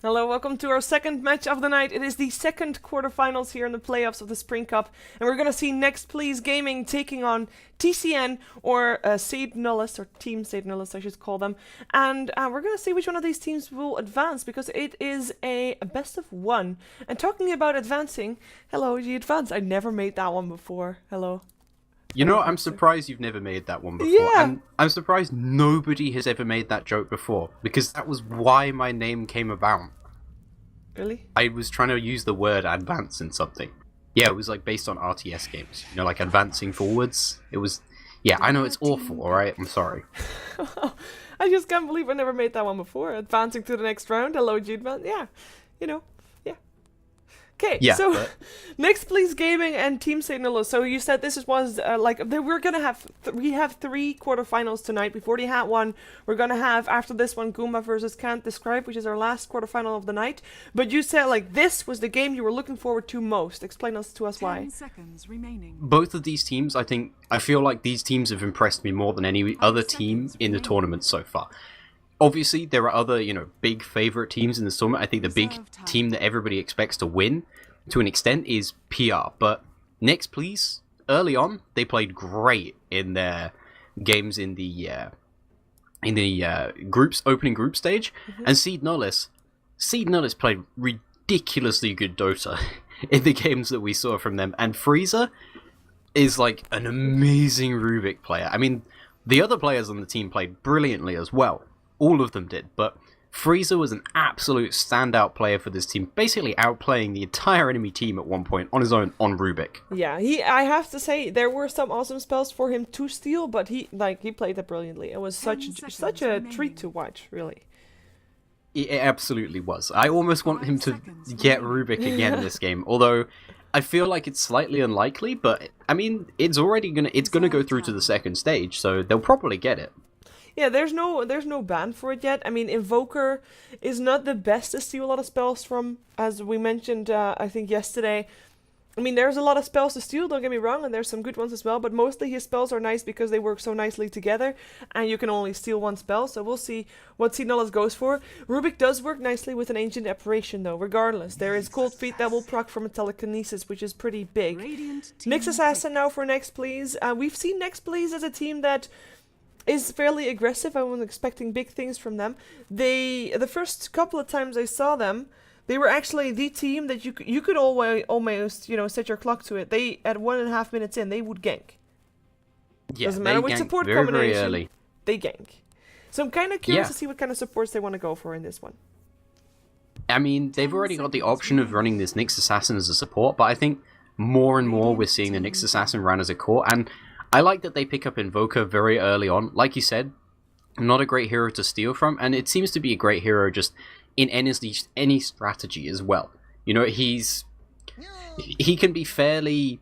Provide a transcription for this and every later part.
Hello, welcome to our second match of the night. It is the second quarterfinals here in the playoffs of the Spring Cup, and we're gonna see Next Please Gaming taking on TCN or Seed Nullis, or Team Seed Nullis, I should call them, and we're gonna see which one of these teams will advance because it is a best of one. And talking about advancing, hello, you advance. I never made that one before. Hello. You know, I'm surprised you've never made that one before. Yeah. And I'm surprised nobody has ever made that joke before, because that was why my name came about. Really? I was trying to use the word advance in something. Yeah, it was like based on RTS games. You know, like advancing forwards. It was... Yeah, I know it's awful, alright? I'm sorry. I just can't believe I never made that one before. Advancing to the next round. Hello, Judeman. Yeah, you know. Okay, Yeah, so but... Next Please Gaming and Team St. Nilo. So you said this was we're gonna have we have 3 quarterfinals tonight. We've already had one. We're gonna have after this one Goomba versus Can't Describe, which is our last quarterfinal of the night. But you said this was the game you were looking forward to most. Explain to us why. 10 seconds remaining. Both of these teams, I feel like these teams have impressed me more than any other team in the tournament so far. Obviously, there are other, big favorite teams in this tournament. I think the big team that everybody expects to win, to an extent, is PR. But Next Please, early on, they played great in their games in the opening group stage. And Seed Nullis played ridiculously good Dota in the games that we saw from them. And Frieza is like an amazing Rubik player. I mean, the other players on the team played brilliantly as well. All of them did, but Frieza was an absolute standout player for this team, basically outplaying the entire enemy team at one point on his own on Rubik. Yeah, I have to say there were some awesome spells for him to steal, but he played that brilliantly. It was such a treat to watch, really. It absolutely was. I almost want him to get Rubik again in this game, although I feel like it's slightly unlikely, but I mean, it's gonna go through to the second stage, so they'll probably get it. Yeah, there's no ban for it yet. I mean, Invoker is not the best to steal a lot of spells from, as we mentioned, I think yesterday. I mean, there's a lot of spells to steal, don't get me wrong, and there's some good ones as well, but mostly his spells are nice because they work so nicely together, and you can only steal one spell, so we'll see what Signalis goes for. Rubik does work nicely with an Ancient Apparition, though, regardless. There is Cold Feet that will proc from a Telekinesis, which is pretty big. Nyx Assassin now for Next Please. We've seen Next Please as a team that is fairly aggressive. I wasn't expecting big things from them. The first couple of times I saw them, they were actually the team that you could almost set your clock to it. They at 1.5 minutes in they would gank. Yeah, doesn't matter which support very, combination. very early. They gank. So I'm kind of curious to see what kind of supports they want to go for in this one. I mean, they've already got the option of running this Nyx Assassin as a support, but I think more and more we're seeing the Nyx Assassin run as a core, and I like that they pick up Invoker very early on. Like you said, not a great hero to steal from, and it seems to be a great hero just in any strategy as well. He can be fairly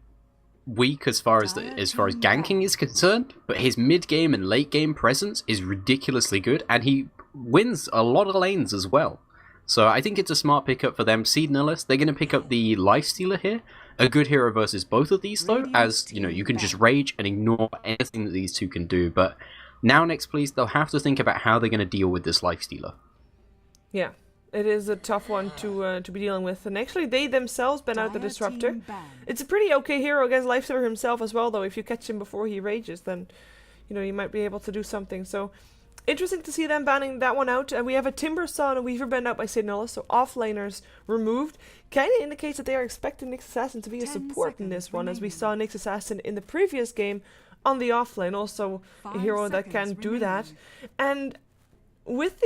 weak as far as ganking is concerned, but his mid game and late game presence is ridiculously good, and he wins a lot of lanes as well. So I think it's a smart pickup for them. Seed Nullis, they're going to pick up the Lifestealer here. A good hero versus both of these, though, as, you can just rage and ignore anything that these two can do. But now, Next Please, they'll have to think about how they're going to deal with this Lifestealer. Yeah, it is a tough one to be dealing with. And actually, they themselves ban out the Disruptor. It's a pretty okay hero against Lifestealer himself as well, though. If you catch him before he rages, then, you might be able to do something. So, interesting to see them banning that one out. We have a Timber Saw and a Weaver banned out by St. Nullis, so offlaners removed. Kind of indicates that they are expecting Nyx Assassin to be a support in this one, as we saw Nyx Assassin in the previous game on the offlane, also a hero that can do that. And with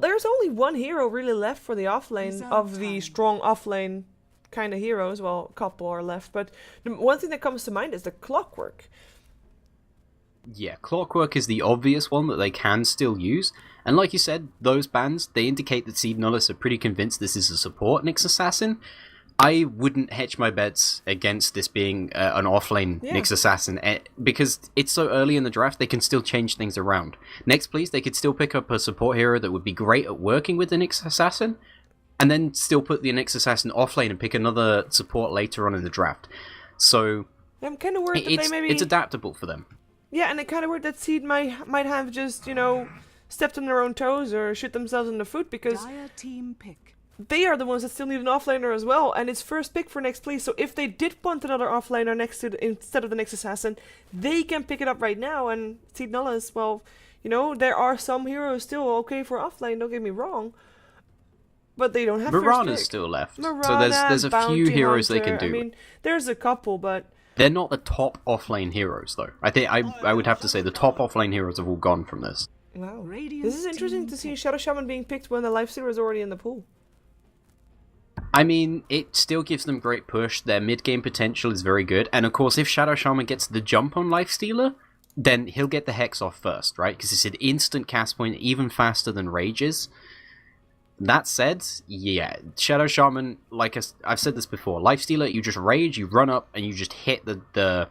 there's only one hero really left for the offlane of the strong offlane kind of heroes. Well, a couple are left, but the one thing that comes to mind is the Clockwork. Yeah, Clockwork is the obvious one that they can still use. And like you said, those bans, they indicate that Seed Nullis are pretty convinced this is a support Nyx Assassin. I wouldn't hedge my bets against this being an offlane Nyx Assassin, because it's so early in the draft, they can still change things around. Next, please, they could still pick up a support hero that would be great at working with the Nyx Assassin, and then still put the Nyx Assassin offlane and pick another support later on in the draft. So I'm kind of worried that it's adaptable for them. Yeah, and it kind of worried that Seed might have just, stepped on their own toes or shoot themselves in the foot, because Dire team pick. they are the ones that still need an offlaner as well, and it's first pick for next please. So if they did want another offlaner next to instead of the next assassin, they can pick it up right now. And Seed Nullis, well, you know, there are some heroes still okay for offlane, don't get me wrong, but they don't have Mirana's first pick. still left, Mirana, so there's a few Bounty heroes they Hunter. can do. I mean, there's a couple, but They're not the top offlane heroes, though. I think I would have to say the top offlane heroes have all gone from this. wow, Radiant this is interesting team to see pick. Shadow Shaman being picked when the Lifestealer is already in the pool. I mean, it still gives them great push. Their mid-game potential is very good. And of course, if Shadow Shaman gets the jump on Lifestealer, then he'll get the Hex off first, right? Because it's an instant cast point, even faster than Rage's. That said, yeah, Shadow Shaman, like I've said this before, Lifestealer, you just Rage, you run up, and you just hit the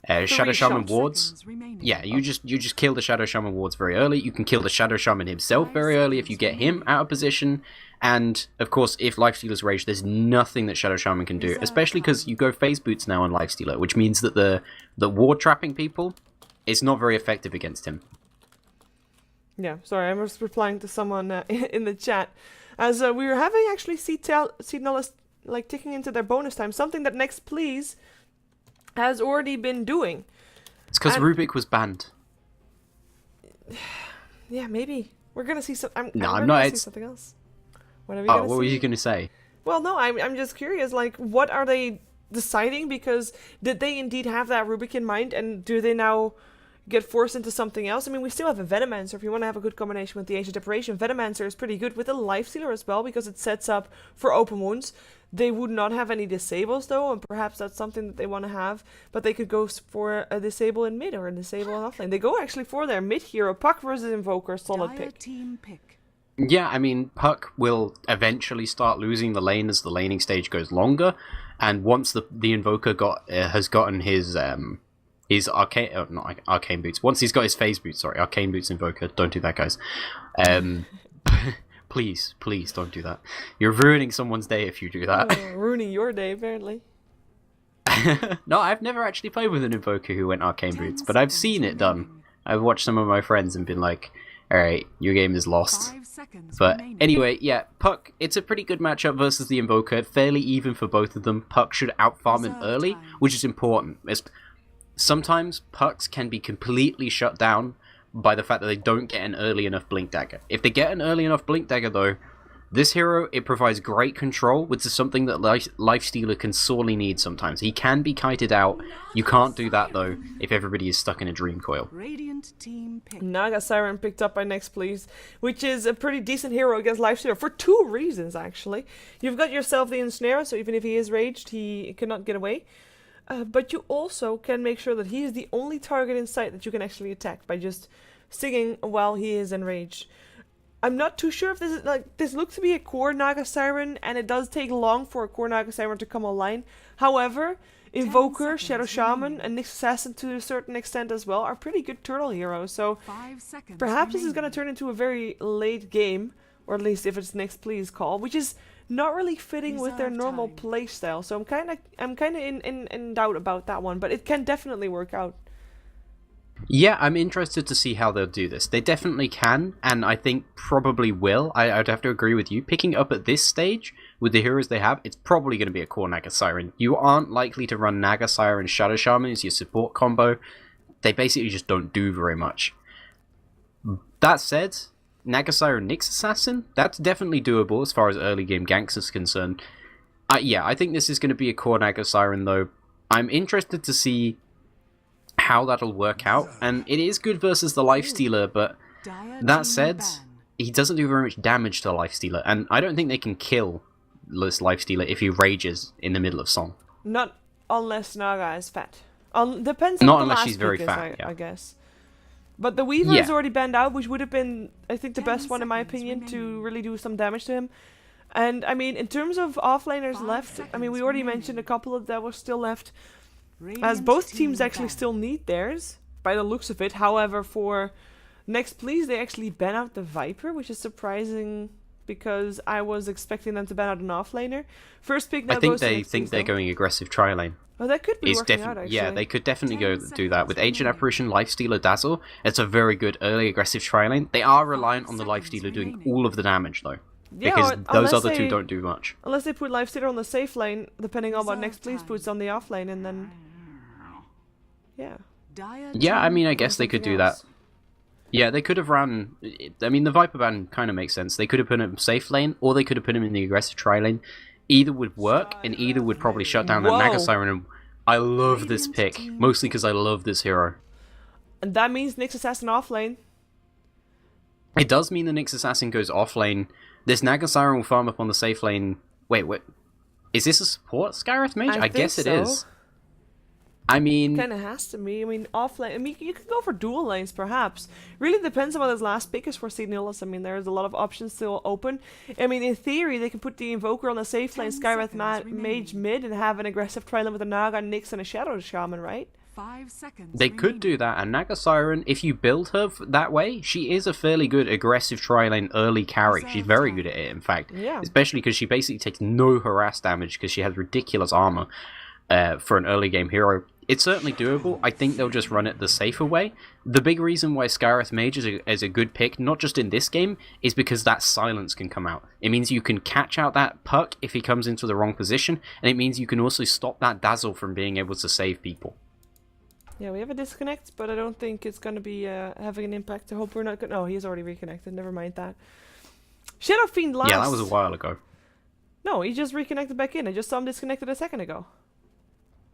Shadow Shaman shots. wards. Seconds remaining. Yeah, you just kill the Shadow Shaman wards very early. You can kill the Shadow Shaman himself very early if you get him out of position. And, of course, if Lifestealer's Rage, there's nothing that Shadow Shaman can do. Especially because you go Phase Boots now on Lifestealer, which means that the ward trapping people is not very effective against him. Yeah, sorry, I was replying to someone in the chat. As we were having actually Seed Nullis like ticking into their bonus time, something that Next Please has already been doing. It's because And- Rubik was banned. Yeah, maybe. We're gonna see some. No, we're I'm gonna not, see it's- something else. What are we Oh, gonna what were see? you going to say? Well, no, I'm just curious. Like, what are they deciding? Because did they indeed have that Rubik in mind, and do they now get forced into something else? I mean, we still have a Venomancer. If you want to have a good combination with the Ancient Deprivation, Venomancer is pretty good with a Lifestealer as well, because it sets up for open wounds. They would not have any disables though, and perhaps that's something that they want to have. But they could go for a disable in mid or a disable in offlane. They go actually for their mid hero. Puck versus Invoker, solid Dire pick. team pick. Yeah, I mean, Puck will eventually start losing the lane as the laning stage goes longer, and once the Invoker has gotten his arcane not arcane boots. Once he's got his phase boots, sorry, arcane boots Invoker. Don't do that, guys. Please don't do that. You're ruining someone's day if you do that. Oh, ruining your day, apparently. No, I've never actually played with an Invoker who went arcane 10 boots, but I've seconds seen it done. remaining. I've watched some of my friends and been like, alright, your game is lost. 5 seconds But remaining. anyway, yeah, Puck, it's a pretty good matchup versus the Invoker. Fairly even for both of them. Puck should outfarm him Reserve early, time. which is important. Sometimes Pucks can be completely shut down by the fact that they don't get an early enough Blink Dagger. If they get an early enough Blink Dagger, though, this hero, it provides great control, which is something that Lifestealer can sorely need sometimes. He can be kited out. You can't do that, though, if everybody is stuck in a Dream Coil. Radiant team pick. Naga Siren picked up by Next Please, which is a pretty decent hero against Lifestealer for two reasons, actually. You've got yourself the Ensnare, so even if he is raged, he cannot get away. But you also can make sure that he is the only target in sight that you can actually attack by just singing while he is enraged. I'm not too sure if this is this looks to be a core Naga Siren, and it does take long for a core Naga Siren to come online. However, Invoker, Shadow seconds Shaman, remaining. and neXt Assassin to a certain extent as well are pretty good turtle heroes. So 5 seconds perhaps this is going to remaining. turn into a very late game, or at least if it's Next Please call, which is not really fitting with their Reserve normal time. play style. So I'm kind of in doubt about that one, but it can definitely work out. Yeah, I'm interested to see how they'll do this. They definitely can, and I think probably will. I'd have to agree with you. Picking up at this stage, with the heroes they have, it's probably going to be a core Naga Siren. You aren't likely to run Naga Siren Shadow Shaman as your support combo. They basically just don't do very much. That said, Naga Siren neXt Assassin, that's definitely doable as far as early game ganks is concerned. Yeah, I think this is going to be a core Naga Siren, though. I'm interested to see how that'll work out, and it is good versus the Lifestealer, but Dire that team said, ban. he doesn't do very much damage to Lifestealer, and I don't think they can kill this Lifestealer if he rages in the middle of song. Not unless Naga is fat. Depends on Not what the unless last she's very pick is, fat, yeah. I guess. But the Weaver Yeah. is already banned out, which would have been, I think, the 10 best one in my seconds opinion to remaining. really do some damage to him. And I mean, in terms of offlaners 5 left, I mean, we seconds already remaining. mentioned a couple of that were still left, as Radiant both team teams actually ban. still need theirs by the looks of it. However, for Next Please, they actually ban out the Viper, which is surprising because I was expecting them to ban out an offlaner. First pick now I think goes to they next think they're Tuesday. going aggressive tri-lane. Oh, that could be It's working out, actually. yeah, they could definitely go 10 do that with seconds Ancient remaining. Apparition, Lifestealer, Dazzle. It's a very good early aggressive tri-lane. They are reliant on the seconds Lifestealer doing remaining. all of the damage though, Yeah, because or- those unless other two they- don't do much. Unless they put Lifestealer on the safe lane, depending on what Reserve next Please time. puts on the off lane, and then... Yeah. Dire Yeah, I team mean, I pick. guess they could something do that. else. Yeah, they could have run. I mean, the Viper ban kind of makes sense. They could have put him in safe lane, or they could have put him in the aggressive tri lane. Either would work, and either would probably shut down that Whoa. Naga Siren. And I love this pick, mostly because I love this hero. And that means Nyx Assassin off lane. It does mean the Nyx Assassin goes off lane. This Naga Siren will farm up on the safe lane. Wait, is this a support Skywrath Mage? I guess it think is. so. I mean, Kind of has to be. I mean, off lane. I mean, you could go for dual lanes, perhaps. Really depends on what his last pick is for Signalis. I mean, there's a lot of options still open. I mean, in theory, they can put the Invoker on the safe lane, 10 Skywrath seconds Mage remaining. mid, and have an aggressive tri lane with a Naga, Nyx, and a Shadow Shaman, right? 5 seconds they could do that. And Naga Siren, if you build her that way, she is a fairly good aggressive tri-lane early carry. She's very good at it, in fact. Yeah. Especially because she basically takes no harass damage because she has ridiculous armor for an early game hero. It's certainly doable. I think they'll just run it the safer way. The big reason why Skywrath Mage is a good pick, not just in this game, is because that silence can come out. It means you can catch out that puck if he comes into the wrong position, and it means you can also stop that Dazzle from being able to save people. Yeah, we have a disconnect, but I don't think it's going to be having an impact. I hope we're not going to... No, he's already reconnected. Never mind that. Shadow Fiend last. Yeah, that was a while ago. No, he just reconnected back in. I just saw him disconnected a second ago.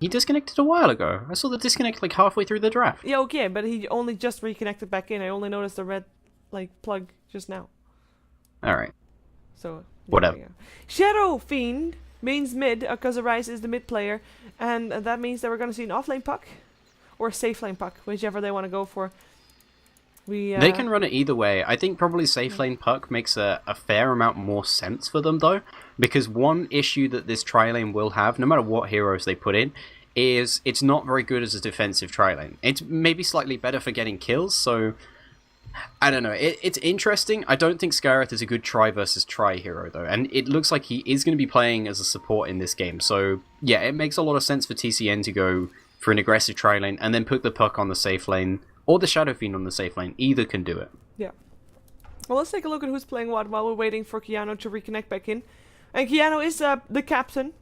He disconnected a while ago. I saw the disconnect like halfway through the draft. Yeah, okay, but he only just reconnected back in. I only noticed the red, plug just now. Alright. So, there Whatever. we go. Shadow Fiend means mid, because Arise is the mid player, and that means that we're going to see an offlane puck, or a safe lane puck, whichever they want to go for. They can run it either way. I think probably safe lane puck makes a fair amount more sense for them, though, because one issue that this tri-lane will have, no matter what heroes they put in, is it's not very good as a defensive tri-lane. It's maybe slightly better for getting kills, so... I don't know. It's interesting. I don't think Skywrath is a good try versus try hero, though, and it looks like he is going to be playing as a support in this game, so yeah, it makes a lot of sense for TCN to go for an aggressive tri-lane and then put the puck on the safe lane, or the Shadow Fiend on the safe lane. Either can do it. Yeah. Well, let's take a look at who's playing what while we're waiting for Keanu to reconnect back in. And Keanu is the captain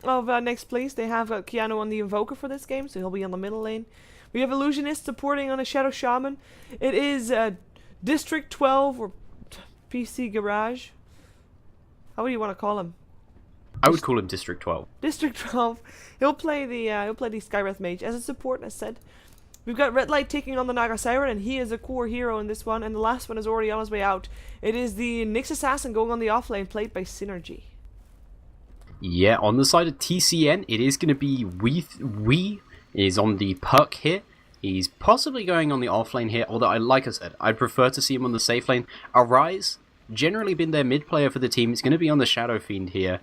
of neXt Please. They have Keanu on the Invoker for this game, so he'll be on the middle lane. We have Illusionist supporting on a Shadow Shaman. It is District 12 or PC Garage. How do you want to call him? I would call him District 12. District 12. He'll play the Skywrath Mage as a support, as said. We've got Red Light taking on the Naga Siren, and he is a core hero in this one, and the last one is already on his way out. It is the Nyx Assassin going on the offlane, played by Synergy. Yeah, on the side of TCN, it is going to be We is on the puck here. He's possibly going on the offlane here, although, like I said, I'd prefer to see him on the safe lane. Arise, generally been their mid player for the team. It's going to be on the Shadow Fiend here.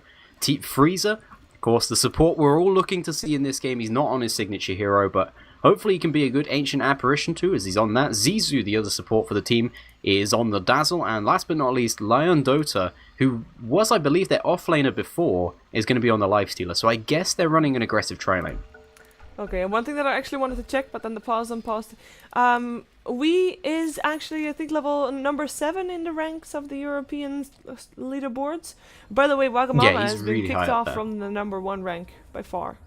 Freezer, of course, the support we're all looking to see in this game. He's not on his signature hero, but hopefully he can be a good Ancient Apparition too, as he's on that. Zizu, the other support for the team, is on the Dazzle. And last but not least, Lion Dota, who was, I believe, their offlaner before, is going to be on the Lifestealer. So I guess they're running an aggressive tri-lane. Okay, and one thing that I actually wanted to check, but then the pause unpaused. We is actually, I think, level number 7 in the ranks of the European leaderboards. By the way, Wagamama Yeah, he's has been really kicked high up off there. from the number 1 rank by far.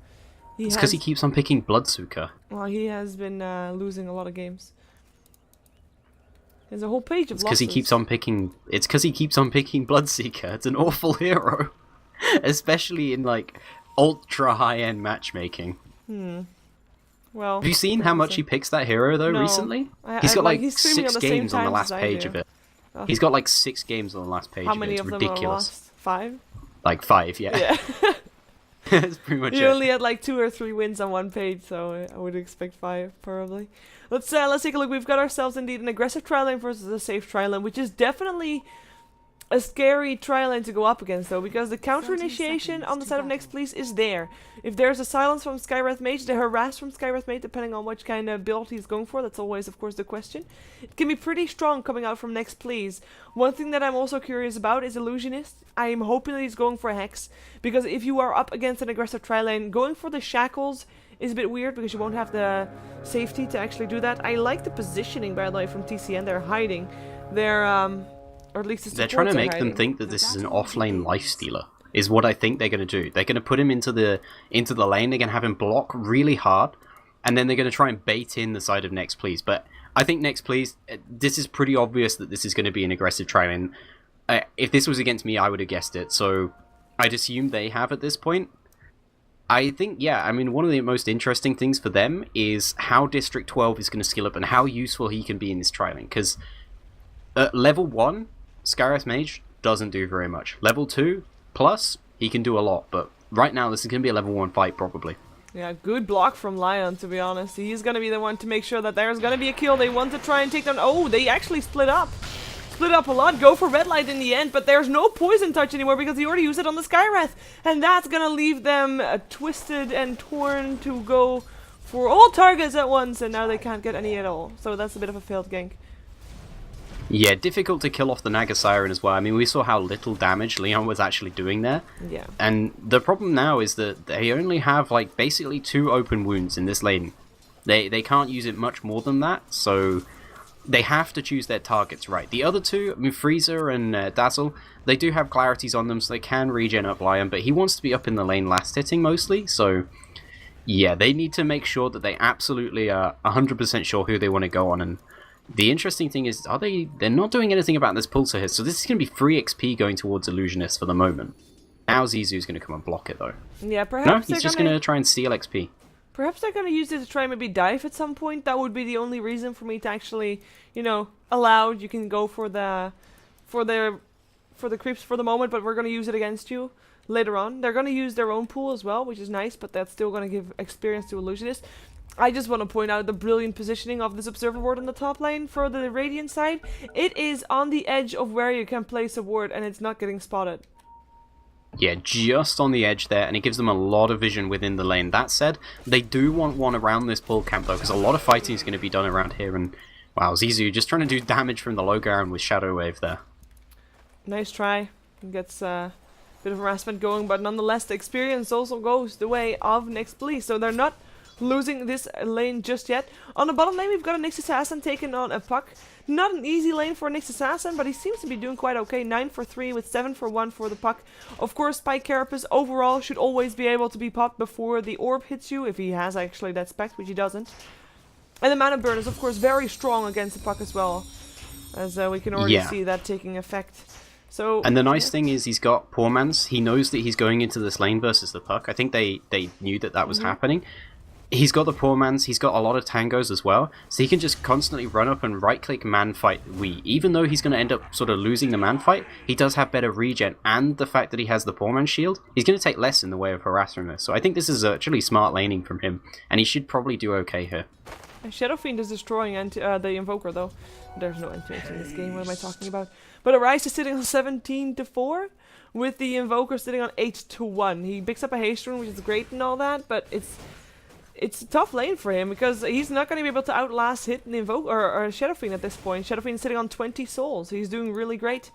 It's because he keeps on picking Bloodsucker. Well, he has been losing a lot of games. There's a whole page of It's because losses. he keeps on picking. It's because he keeps on picking Bloodseeker. It's an awful hero, especially in like ultra high-end matchmaking. Well, Have you seen how much he picks that hero though No. recently? I- He's got like he's streaming 6 on the same games on the times last as I page do. of it. Ugh. He's got like 6 games on the last page How of it. many It's of them are ridiculous. lost? 5? Like 5, yeah. Yeah. That's pretty much He it. only had like 2 or 3 wins on one page, so I would expect 5 probably. Let's take a look. We've got ourselves indeed an aggressive tri-lane versus a safe tri-lane, which is definitely a scary trial lane to go up against though, because the counter 30 initiation seconds on the to side of battle. neXt Please is there. If there's a silence from Skywrath Mage, the harass from Skywrath Mage, depending on which kind of build he's going for, that's always of course the question. It can be pretty strong coming out from neXt Please. One thing that I'm also curious about is Illusionist. I'm hoping that he's going for Hex, because if you are up against an aggressive tri lane, going for the shackles is a bit weird because you won't have the safety to actually do that. I like the positioning, by the way, from TCN. They're hiding. They're or at least the They're trying to supports are make them hiding. think that this is an offlane lifestealer, is what I think they're going to do. They're going to put him into the lane, they're going to have him block really hard, and then they're going to try and bait in the side of neXt Please. But I think neXt Please, this is pretty obvious that this is going to be an aggressive try-lane. If this was against me, I would have guessed it, so I'd assume they have at this point. I think, yeah, I mean, one of the most interesting things for them is how District 12 is going to skill up and how useful he can be in this tri-lane, because at level 1, Skywrath Mage doesn't do very much. Level 2 plus, he can do a lot, but right now this is going to be a level 1 fight probably. Yeah, good block from Lion, to be honest. He's gonna be the one to make sure that there's gonna be a kill. They want to try and take down... Oh, they actually split up. Split up a lot, go for Red Light in the end, but there's no Poison Touch anymore because he already used it on the Skywrath. And that's gonna leave them twisted and torn to go for all targets at once, and now they can't get any at all. So that's a bit of a failed gank. Yeah, difficult to kill off the Naga Siren as well. I mean, we saw how little damage Leon was actually doing there. Yeah. And the problem now is that they only have, like, basically 2 open wounds in this lane. They can't use it much more than that, so they have to choose their targets right. The other 2, I mean, Freezer and Dazzle, they do have clarities on them, so they can regen up Lion, but he wants to be up in the lane last hitting mostly, so yeah, they need to make sure that they absolutely are 100% sure who they want to go on. And the interesting thing is, they're not doing anything about this pulsar here, so this is going to be free XP going towards Illusionist for the moment. Now Zizou's going to come and block it, though. Yeah, perhaps No, they're he's just going to try and steal XP. Perhaps they're gonna use it to try and maybe dive at some point. That would be the only reason for me to actually, you know, allow you can go for the creeps for the moment, but we're gonna use it against you later on. They're gonna use their own pool as well, which is nice, but that's still gonna give experience to Illusionist. I just want to point out the brilliant positioning of this observer ward on the top lane for the Radiant side. It is on the edge of where you can place a ward, and it's not getting spotted. Yeah, just on the edge there, and it gives them a lot of vision within the lane. That said, they do want one around this bull camp, though, because a lot of fighting is going to be done around here, and wow, Zizou just trying to do damage from the low ground with Shadow Wave there. Nice try. Gets a bit of harassment going, but nonetheless, the experience also goes the way of neXt Please, so they're not losing this lane just yet. On the bottom lane, we've got a neXt Assassin taking on a Puck. Not an easy lane for a neXt Assassin, but he seems to be doing quite okay. 9 for 3 with 7 for 1 for the Puck. Of course, Spike Carapace overall should always be able to be popped before the orb hits you, if he has actually that spec, which he doesn't. And the Mana Burn is, of course, very strong against the Puck as well, as we can already see that taking effect. So, and the nice thing is he's got Poor Man's. He knows that he's going into this lane versus the Puck. I think they knew that was happening. He's got the Poor Man's, he's got a lot of tangos as well, so he can just constantly run up and right-click man fight Wii. Even though he's going to end up sort of losing the man fight, he does have better regen, and the fact that he has the Poor Man's shield, he's going to take less in the way of harass from this. So I think this is actually smart laning from him, and he should probably do okay here. Shadow Fiend is destroying the Invoker, though. There's no end-to-end in this game, what am I talking about? But Arise is sitting on 17-4, with the Invoker sitting on 8-1. He picks up a haste rune, which is great and all that, but it's a tough lane for him, because he's not going to be able to outlast hit an Invoker or Shadow Fiend at this point. Shadow Fiend is sitting on 20 souls. He's doing really great.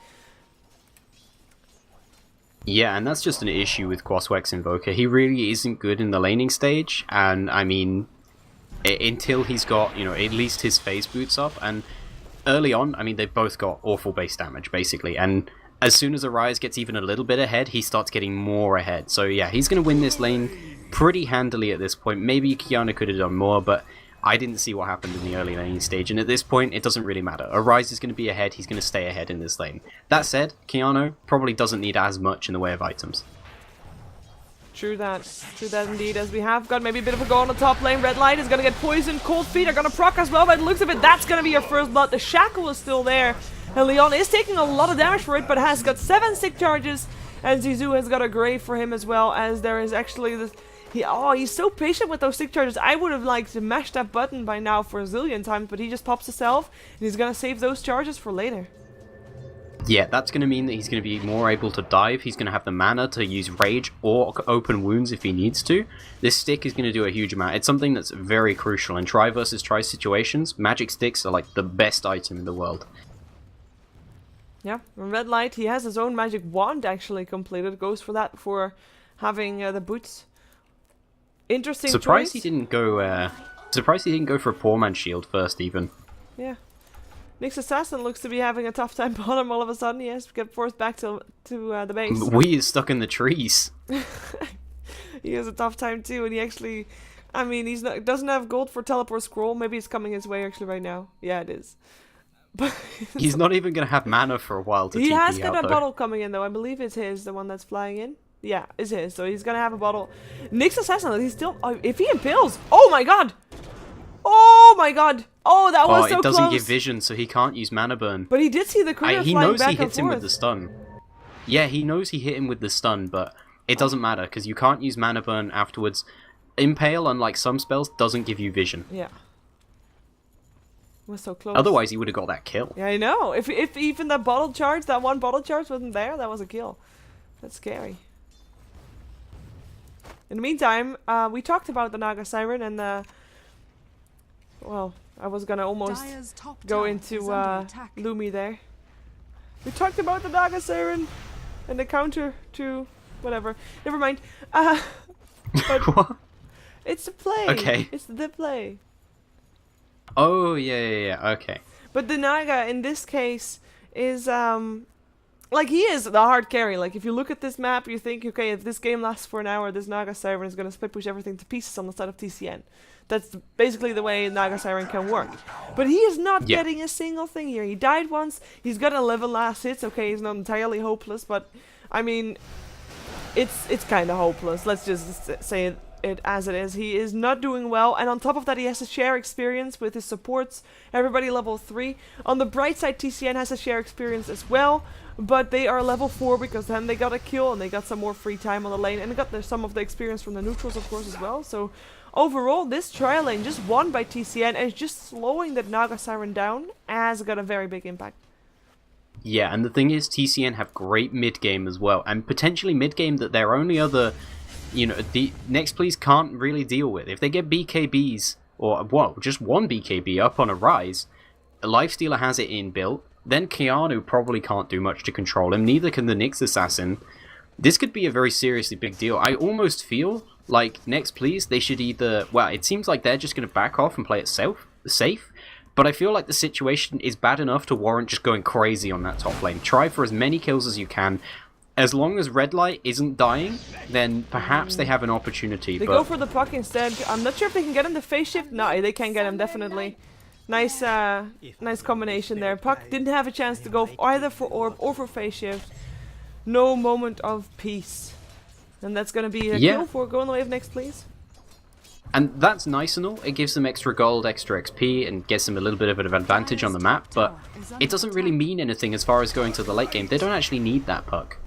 Yeah, and that's just an issue with Quaswex Invoker. He really isn't good in the laning stage, and I mean, until he's got, you know, at least his phase boots up, and early on, I mean, they've both got awful base damage, basically, and as soon as Arise gets even a little bit ahead, he starts getting more ahead. So yeah, he's going to win this lane pretty handily at this point. Maybe Kiana could have done more, but I didn't see what happened in the early laning stage, and at this point, it doesn't really matter. Arise is going to be ahead, he's going to stay ahead in this lane. That said, Kiana probably doesn't need as much in the way of items. True that indeed, as we have got maybe a bit of a go on the top lane. Red Light is going to get poisoned, Cold Feet are going to proc as well, by the looks of it, that's going to be your first blood. The Shackle is still there, and Leon is taking a lot of damage for it, but has got 7 sick charges, and Zizou has got a grave for him as well, as there is actually this... he's so patient with those sick charges. I would have liked to mash that button by now for a zillion times, but he just pops himself, and he's going to save those charges for later. Yeah, that's going to mean that he's going to be more able to dive, he's going to have the mana to use Rage or open wounds if he needs to. This stick is going to do a huge amount. It's something that's very crucial. In try versus try situations, magic sticks are like the best item in the world. Yeah, Red Light, he has his own magic wand actually completed. Goes for that for having the boots. Interesting Surprised choice. he didn't go. Surprised he didn't go for a poor man's shield first, even. Yeah. neXt Assassin looks to be having a tough time bottom all of a sudden. He has to get forced back to the base. We is stuck in the trees. He has a tough time too, and he actually, I mean, doesn't have gold for teleport scroll. Maybe it's coming his way actually right now. Yeah, it is. But He's not even gonna have mana for a while to he TP has got out, a though. bottle coming in though. I believe it's his, the one that's flying in. Yeah, it's his. So he's gonna have a bottle. neXt Assassin, he's still. If he impales, oh my god! Oh my god! Oh, that was so it doesn't close. give vision, so he can't use mana burn. But he did see the courier He flying knows back he and hits him with forth. the stun. Yeah, he knows he hit him with the stun, but it doesn't matter because you can't use mana burn afterwards. Impale, unlike some spells, doesn't give you vision. Yeah. Was so close. Otherwise, he would have got that kill. Yeah, I know. If even that bottle charge, that one bottle charge wasn't there, that was a kill. That's scary. In the meantime, we talked about the Naga Siren and the. Well, I was gonna almost Dire's top go tower into is under attack. Lumi there. We talked about the Naga Siren and the counter to whatever. Never mind. But What? it's the play. Okay. It's the play. Oh, yeah, okay. But the Naga in this case is like he is the hard carry. Like if you look at this map, you think, okay, if this game lasts for an hour, this Naga Siren is gonna split push everything to pieces on the side of TCN. That's basically the way Naga Siren can work. But he is not Yeah. getting a single thing here. He died once. He's got 11 last hits. Okay, he's not entirely hopeless, but I mean, it's kind of hopeless. Let's just say it as it is. He is not doing well, and on top of that, he has to share experience with his supports. Everybody level 3. On the bright side, TCN has to share experience as well, but they are level 4 because then they got a kill and they got some more free time on the lane, and they got some of the experience from the neutrals, of course, as well. So overall, this trial lane just won by TCN, and it's just slowing that Naga Siren down has got a very big impact. Yeah, and the thing is, TCN have great mid-game as well, and potentially mid-game that their only other, the neXt Please can't really deal with. If they get BKBs, or, well, just one BKB up on a rise, Lifestealer has it inbuilt, then Keanu probably can't do much to control him, neither can the neXt Assassin. This could be a very seriously big deal. I almost feel like neXt Please, they should either, well, it seems like they're just going to back off and play it safe, but I feel like the situation is bad enough to warrant just going crazy on that top lane. Try for as many kills as you can. As long as Red Light isn't dying, then perhaps they have an opportunity. They but go for the puck instead. I'm not sure if they can get him to phase shift. No, they can get him, definitely. Nice nice combination there. Puck didn't have a chance to go either for orb or for phase shift. No moment of peace. And that's going to be a kill for going the way of neXt Please. And that's nice and all. It gives them extra gold, extra XP, and gets them a little bit of an advantage on the map, but it doesn't really mean anything as far as going to the late game. They don't actually need that puck.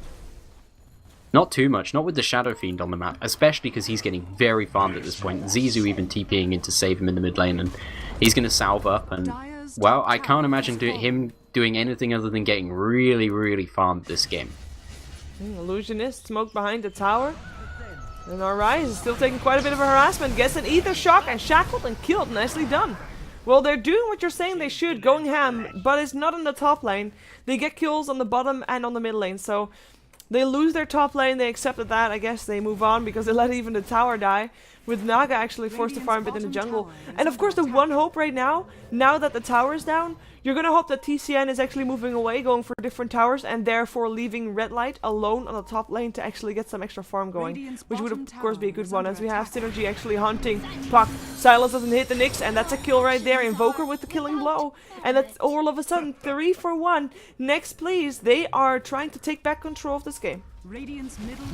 Not too much, not with the Shadow Fiend on the map, especially because he's getting very farmed at this point. Zizu even TPing in to save him in the mid lane, and he's going to salve up, and, well, I can't imagine him doing anything other than getting really, really farmed this game. Illusionist, smoke behind the tower. And our Rise is still taking quite a bit of a harassment. Gets an Ether Shock and shackled and killed. Nicely done. Well, they're doing what you're saying they should, going ham, but it's not in the top lane. They get kills on the bottom and on the mid lane, so they lose their top lane. They accepted that. I guess they move on because they let even the tower die, with Naga actually forced to farm a bit in the jungle. And of course, the one hope right now that the tower is down, you're gonna hope that TCN is actually moving away, going for different towers, and therefore leaving Red Light alone on the top lane to actually get some extra farm going, which would of course be a good one, as we have Synergy actually hunting Puck. Silas doesn't hit the neXt, and that's a kill right there. Invoker with the killing blow, and that's all of a sudden 3 for 1. neXt Please, they are trying to take back control of this game.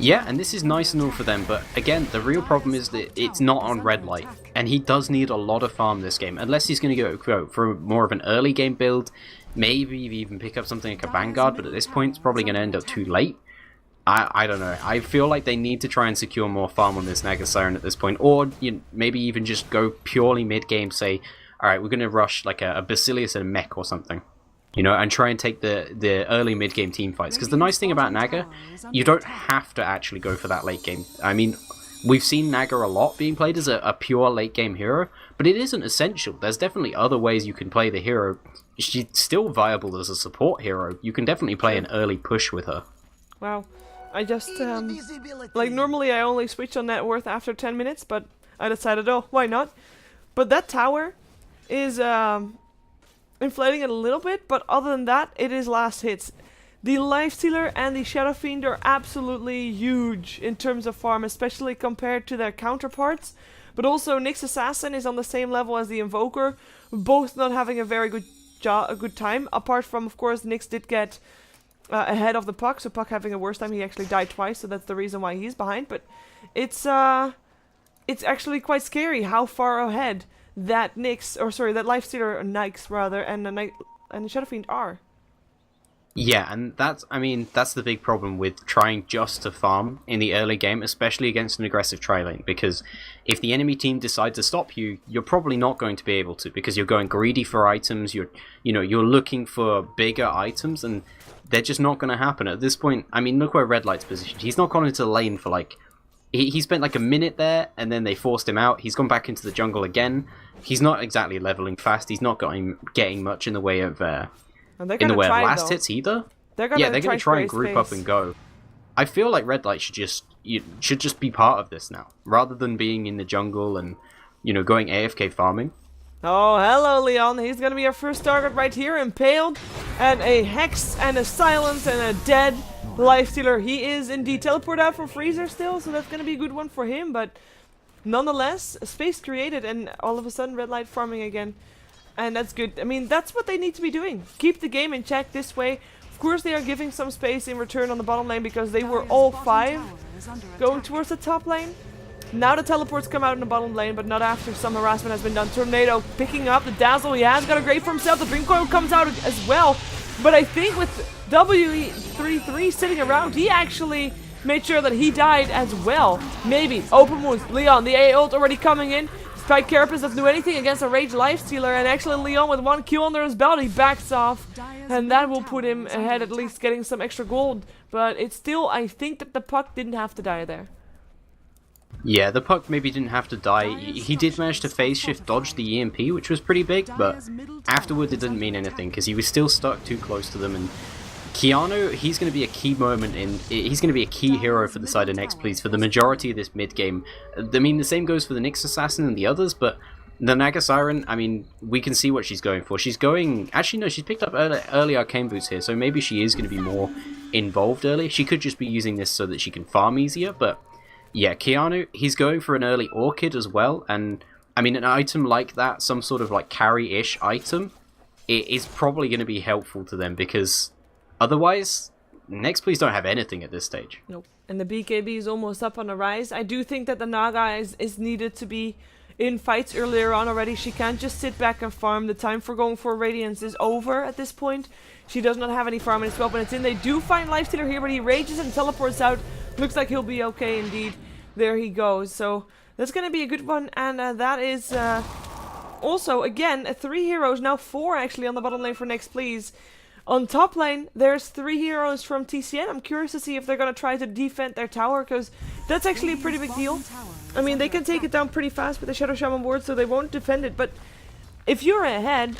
Yeah, and this is nice and all for them, but again, the real problem is that it's not on Red Light, and he does need a lot of farm this game, unless he's going to go for more of an early game build, maybe even pick up something like a Vanguard, but at this point it's probably going to end up too late. I don't know, I feel like they need to try and secure more farm on this Naga Siren at this point, or maybe even just go purely mid-game, say, alright, we're going to rush like a Basilius and a Mech or something. you know, and try and take the early mid-game team fights. Because the nice thing about Naga, you don't have to actually go for that late game. I mean, we've seen Naga a lot being played as a pure late game hero, but it isn't essential. There's definitely other ways you can play the hero. She's still viable as a support hero. You can definitely play an early push with her. Wow. I just, like, normally I only switch on net worth after 10 minutes, but I decided, oh, why not? But that tower is, inflating it a little bit, but other than that, it is last hits. The Lifestealer and the Shadow Fiend are absolutely huge in terms of farm, especially compared to their counterparts. But also, neXt Assassin is on the same level as the Invoker, both not having a very good time. Apart from, of course, neXt did get ahead of the Puck, so Puck having a worse time. He actually died twice, so that's the reason why he's behind. But it's actually quite scary how far ahead that neXt, or sorry, that Lifestealer, or neXt rather, and the Shadow Fiend are. Yeah, and that's the big problem with trying just to farm in the early game, especially against an aggressive tri-lane, because if the enemy team decide to stop you, you're probably not going to be able to, because you're going greedy for items, you're looking for bigger items, and they're just not going to happen at this point. I mean, look where Red Light's positioned. He's not gone into the lane for like, he spent like a minute there, and then they forced him out. He's gone back into the jungle again. He's not exactly leveling fast. He's not getting much in the way of last hits either. They're gonna try and group up and go. I feel like Red Light should just be part of this now, rather than being in the jungle and going AFK farming. Oh, hello, Leon. He's gonna be our first target right here, impaled, and a Hex and a Silence and a dead Lifestealer. He is indeed teleported out from Freezer still, so that's gonna be a good one for him. But nonetheless, space created, and all of a sudden Red Light farming again. And that's good. I mean, that's what they need to be doing. Keep the game in check this way. Of course, they are giving some space in return on the bottom lane because they were all 5 going towards the top lane. Now the teleports come out in the bottom lane, but not after some harassment has been done. Tornado picking up the Dazzle. He has got a grave for himself. The Brimcoil comes out as well. But I think with WE33 sitting around, he actually made sure that he died as well. Maybe. Open wounds. Leon, the A ult already coming in. Spike Carapace doesn't do anything against a Rage Lifestealer, and actually Leon with 1 kill under his belt, he backs off, and that will put him ahead, at least getting some extra gold. But it's still, I think that the Puck didn't have to die there. Yeah, the Puck maybe didn't have to die. He did manage to phase shift dodge the EMP, which was pretty big, but afterwards it didn't mean anything, because he was still stuck too close to them, and Keanu, he's going to be a key he's going to be a key hero for the side of neXt, please, for the majority of this mid-game. I mean, the same goes for the neXt Assassin and the others, but the Naga Siren, I mean, we can see what she's going for. She's going, actually no, she's picked up early Arcane Boots here, so maybe she is going to be more involved early. She could just be using this so that she can farm easier, but yeah, Keanu, he's going for an early Orchid as well, and I mean, an item like that, some sort of like carry-ish item, it is probably going to be helpful to them, because otherwise, neXt please don't have anything at this stage. Nope. And the BKB is almost up on the rise. I do think that the Naga is needed to be in fights earlier on already. She can't just sit back and farm. The time for going for Radiance is over at this point. She does not have any farm in his spell, but it's in. They do find Lifestealer here, but he rages and teleports out. Looks like he'll be okay indeed. There he goes. So that's going to be a good one. And that is also, again, 3 heroes. Now 4 actually on the bottom lane for neXt, please. On top lane, there's 3 heroes from TCN. I'm curious to see if they're going to try to defend their tower, because that's actually a pretty big deal. I mean, they can take it down pretty fast with the Shadow Shaman board, so they won't defend it. But if you're ahead,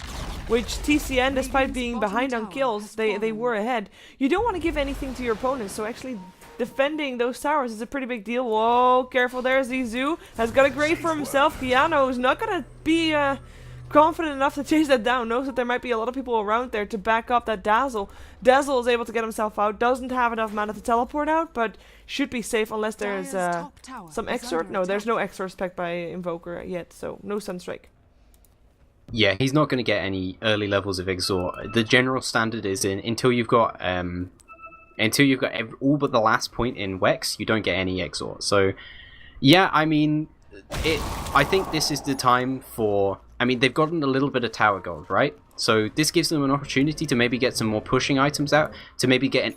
which TCN, despite being behind on kills, they were ahead, you don't want to give anything to your opponents. So actually defending those towers is a pretty big deal. Whoa, careful there. Zizou has got a grave for himself. Keanu is not going to be confident enough to chase that down. Knows that there might be a lot of people around there to back up that Dazzle. Dazzle is able to get himself out. Doesn't have enough mana to teleport out, but should be safe unless there's some Exort. No, there's no Exort spec by Invoker yet, so no Sunstrike. Yeah, he's not going to get any early levels of Exort. The general standard is until you've got all but the last point in Wex, you don't get any Exort. So yeah, I mean, I think this is the time for. I mean, they've gotten a little bit of tower gold, right? So this gives them an opportunity to maybe get some more pushing items out, to maybe get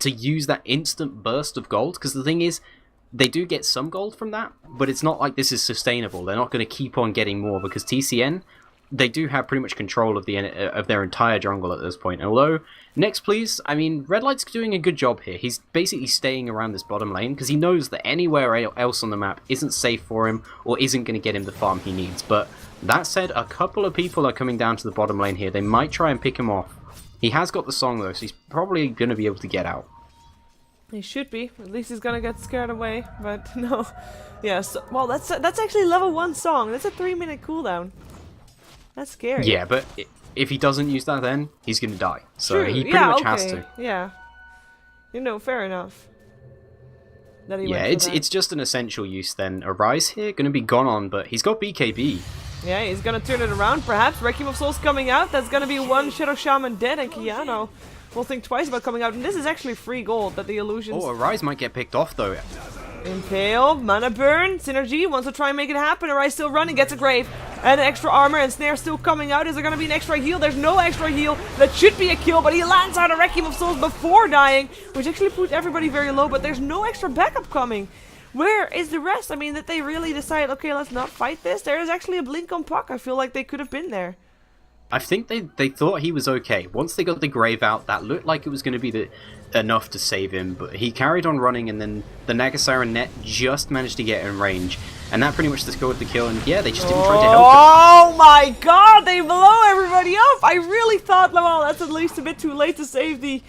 to use that instant burst of gold. Because the thing is, they do get some gold from that, but it's not like this is sustainable. They're not going to keep on getting more, because TCN, they do have pretty much control of their entire jungle at this point. Although, next please, I mean, Red Light's doing a good job here. He's basically staying around this bottom lane because he knows that anywhere else on the map isn't safe for him or isn't going to get him the farm he needs. But that said, a couple of people are coming down to the bottom lane here. They might try and pick him off. He has got the song though, so he's probably going to be able to get out. He should be. At least he's gonna get scared away. But no. Yes. Well, that's actually level 1 song. That's a 3-minute cooldown. That's scary. Yeah, but if he doesn't use that then, he's going to die. So True. he pretty much has to. Yeah. You know, fair enough. That he Yeah, went for that. it's just an essential use then. Arise here, going to be gone on, but he's got BKB. Yeah, he's gonna turn it around, perhaps. Requiem of Souls coming out. That's gonna be one Shadow Shaman dead, and Keanu will think twice about coming out. And this is actually free gold that the illusions... Oh, Arise might get picked off though. Impale, Mana Burn, Synergy wants to try and make it happen. Arise still running, gets a Grave, and extra armor, and Snare still coming out. Is there gonna be an extra heal? There's no extra heal. That should be a kill, but he lands out a Requiem of Souls before dying, which actually put everybody very low, but there's no extra backup coming. Where is the rest? I mean, that they really decide, okay, let's not fight this? There is actually a blink on Puck. I feel like they could have been there. I think they thought he was okay. Once they got the Grave out, that looked like it was going to be enough to save him, but he carried on running, and then the Nagasara net just managed to get in range, and that pretty much scored the kill, and yeah, they just didn't try to help him. Oh my god, they blow everybody up! I really thought, well, that's at least a bit too late to save the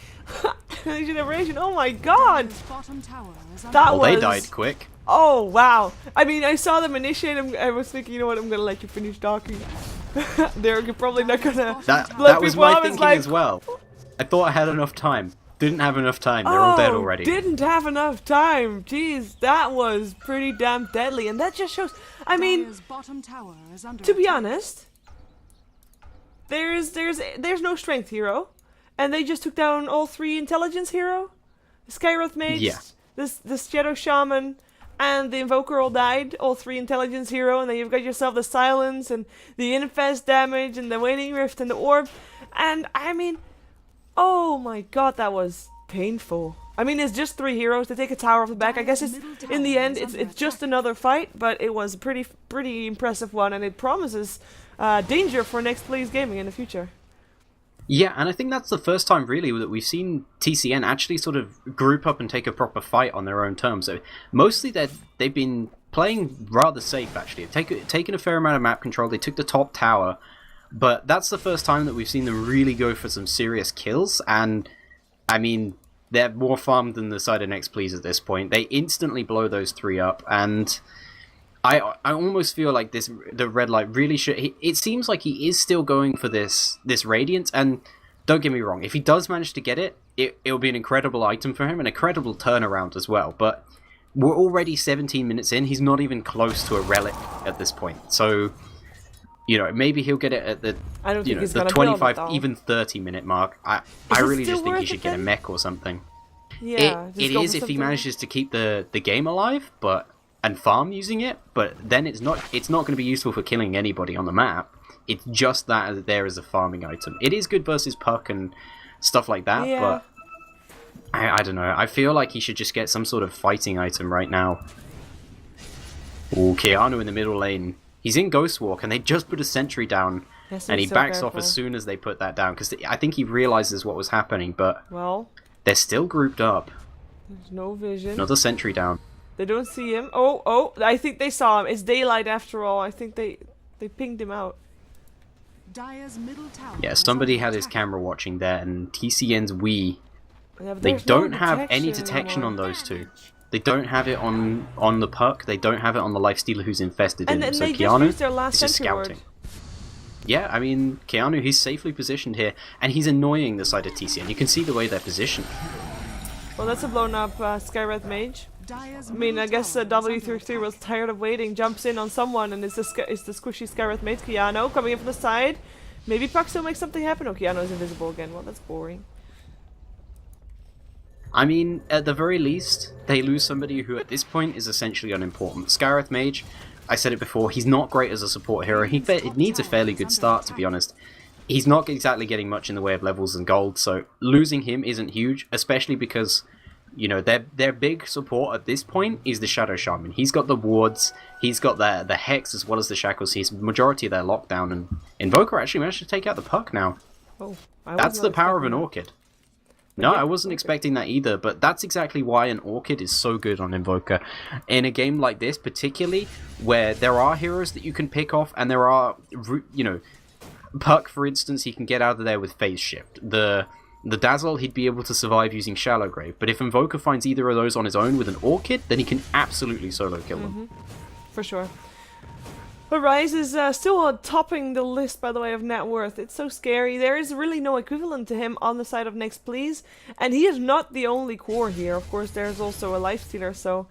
generation. Oh my god! That was... they died quick. Oh wow! I mean, I saw them initiate him. I was thinking, you know what? I'm gonna let you finish talking. They're probably not gonna. That was my thinking like, as well. I thought I had enough time. Didn't have enough time. They're all dead already. Didn't have enough time. Jeez, that was pretty damn deadly, and that just shows. I mean, to be honest, there's no strength hero, and they just took down all 3 intelligence hero, the Skywrath Mage, Yeah. the Shadow Shaman, and the Invoker all died, all 3 intelligence hero, and then you've got yourself the Silence, and the Infest damage, and the Waning Rift, and the Orb, and I mean, oh my god, that was painful. I mean, it's just 3 heroes to take a tower off the back. I guess it's, in the end, it's just another fight, but it was a pretty impressive one, and it promises danger for neXt Please Gaming in the future. Yeah, and I think that's the first time really that we've seen TCN actually sort of group up and take a proper fight on their own terms. So mostly they've been playing rather safe actually. They've taken a fair amount of map control. They took the top tower, but that's the first time that we've seen them really go for some serious kills. And I mean, they're more farmed than the side of neXt Please at this point. They instantly blow those 3 up, and I almost feel like the Red Light really should... It seems like he is still going for this Radiance, and don't get me wrong, if he does manage to get it, it'll be an incredible item for him, and a credible turnaround as well, but we're already 17 minutes in, he's not even close to a Relic at this point, so, you know, maybe he'll get it at the, I don't think he's the gonna 25, build it, even 30 minute mark. I it really still just think he worth should it get a then? mech or something. Yeah, It is if he manages to keep the game alive, and farm using it, but then it's not going to be useful for killing anybody on the map. It's just that there as a farming item. It is good versus Puck and stuff like that, Yeah. but I don't know. I feel like he should just get some sort of fighting item right now. Ooh, Keanu in the middle lane. He's in Ghost Walk, and they just put a sentry down, Has to and be he so backs off careful. as soon as they put that down, because I think he realizes what was happening, but Well, they're still grouped up. there's no vision. Another sentry down. They don't see him. Oh, I think they saw him. It's daylight after all. I think they pinged him out. Yeah, somebody had his camera watching there, and TCN's Wii. Yeah, but They there's no don't have any detection anymore. on those 2. They don't have it on the Puck. They don't have it on the Lifestealer who's infested And in then it. So they just Keanu used their last is just sentry word. scouting. Yeah, I mean, Keanu, he's safely positioned here, and he's annoying the side of TCN. You can see the way they're positioned. Well, that's a blown up Skywrath Mage. I mean, I guess W33 was tired of waiting, jumps in on someone, and it's the squishy Skywrath Mage, Keanu, coming in from the side. Maybe Puck still makes something happen. Oh, Keanu is invisible again. Well, that's boring. I mean, at the very least, they lose somebody who at this point is essentially unimportant. Skywrath Mage, I said it before, he's not great as a support hero. He needs a fairly good start, to be honest. He's not exactly getting much in the way of levels and gold, so losing him isn't huge, especially because You know, their big support at this point is the Shadow Shaman. He's got the wards, he's got the Hex as well as the Shackles. He's majority of their lockdown, and Invoker actually managed to take out the Puck now. Oh, That's the power of an Orchid. No, I wasn't expecting that either, but that's exactly why an Orchid is so good on Invoker. In a game like this, particularly, where there are heroes that you can pick off, and there are, you know, Puck, for instance, he can get out of there with Phase Shift. The Dazzle, he'd be able to survive using Shallow Grave, but if Invoker finds either of those on his own with an Orchid, then he can absolutely solo kill them. For sure. But Ryze is still topping the list, by the way, of net worth. It's so scary. There is really no equivalent to him on the side of neXt, please. And he is not the only core here. Of course, there's also a lifestealer, so...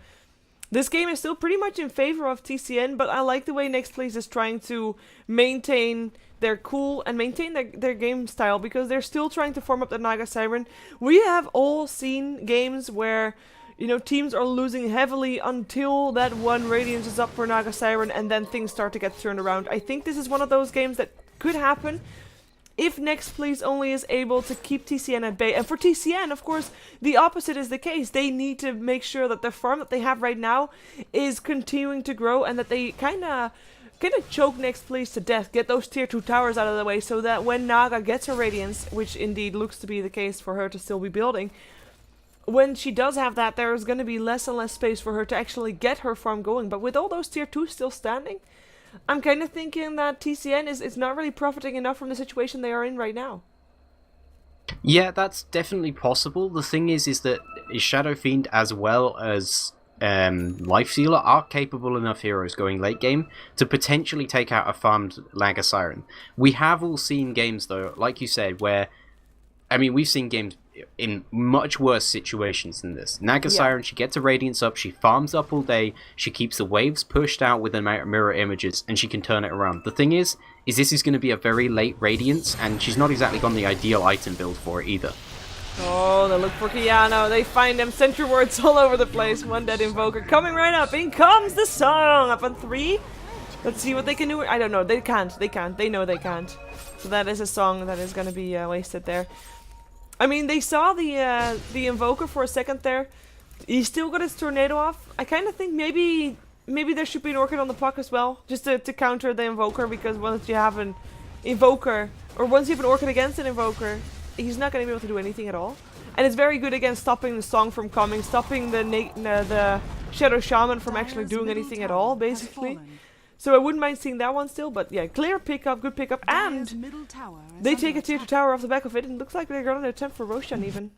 This game is still pretty much in favor of TCN, but I like the way neXt, please is trying to maintain their cool and maintain their game style, because they're still trying to form up the Naga Siren. We have all seen games where, you know, teams are losing heavily until that one Radiance is up for Naga Siren, and then things start to get turned around. I think this is one of those games that could happen if neXt, please, only is able to keep TCN at bay. And for TCN, of course, the opposite is the case. They need to make sure that the farm that they have right now is continuing to grow, and that they kind of choke neXt, please, to death. Get those tier 2 towers out of the way, so that when Naga gets her Radiance, which indeed looks to be the case for her to still be building, when she does have that, there's going to be less and less space for her to actually get her farm going. But with all those tier 2s still standing, I'm kind of thinking that TCN is not really profiting enough from the situation they are in right now. Yeah, that's definitely possible. The thing is that Shadow Fiend as well as Lifestealer are capable enough heroes going late game to potentially take out a farmed Naga Siren. We have all seen games, though, like you said, where... I mean, we've seen games in much worse situations than this. Naga Siren, she gets a Radiance up, she farms up all day, she keeps the waves pushed out with the mirror images, and she can turn it around. The thing is this is going to be a very late Radiance, and she's not exactly got the ideal item build for it either. Oh, they look for Kiano. They find him. Sentry wards all over the place. One dead Invoker coming right up. In comes the song. Up on 3. Let's see what they can do. I don't know. They can't. They can't. They know they can't. So that is a song that is going to be wasted there. I mean, they saw the Invoker for a second there. He still got his Tornado off. I kind of think maybe there should be an Orchid on the puck as well, just to counter the Invoker, because once you have an Invoker, or once you have an Orchid against an Invoker, he's not going to be able to do anything at all. And it's very good against stopping the song from coming, stopping the Shadow Shaman from actually doing anything at all, basically. So I wouldn't mind seeing that one still, but yeah, clear pickup, good pickup, and they take a tier 2 tower off the back of it, and it looks like they're going to attempt for Roshan even.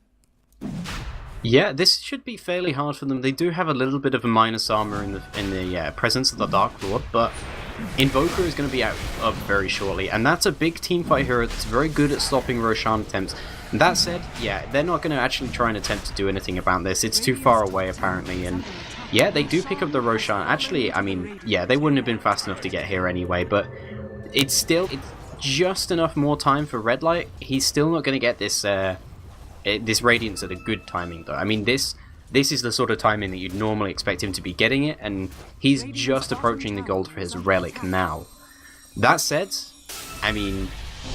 Yeah, this should be fairly hard for them. They do have a little bit of a minus armor in the presence of the Dark Lord, but Invoker is going to be out up very shortly, and that's a big teamfight hero that's very good at stopping Roshan attempts. And that said, yeah, they're not going to actually try and attempt to do anything about this. It's too far away, apparently, and yeah, they do pick up the Roshan. Actually, I mean, yeah, they wouldn't have been fast enough to get here anyway, but it's just enough more time for Red Light. He's still not going to get this this Radiance at a good timing, though. I mean, this is the sort of timing that you'd normally expect him to be getting it, and he's just approaching the gold for his Relic now. That said, I mean,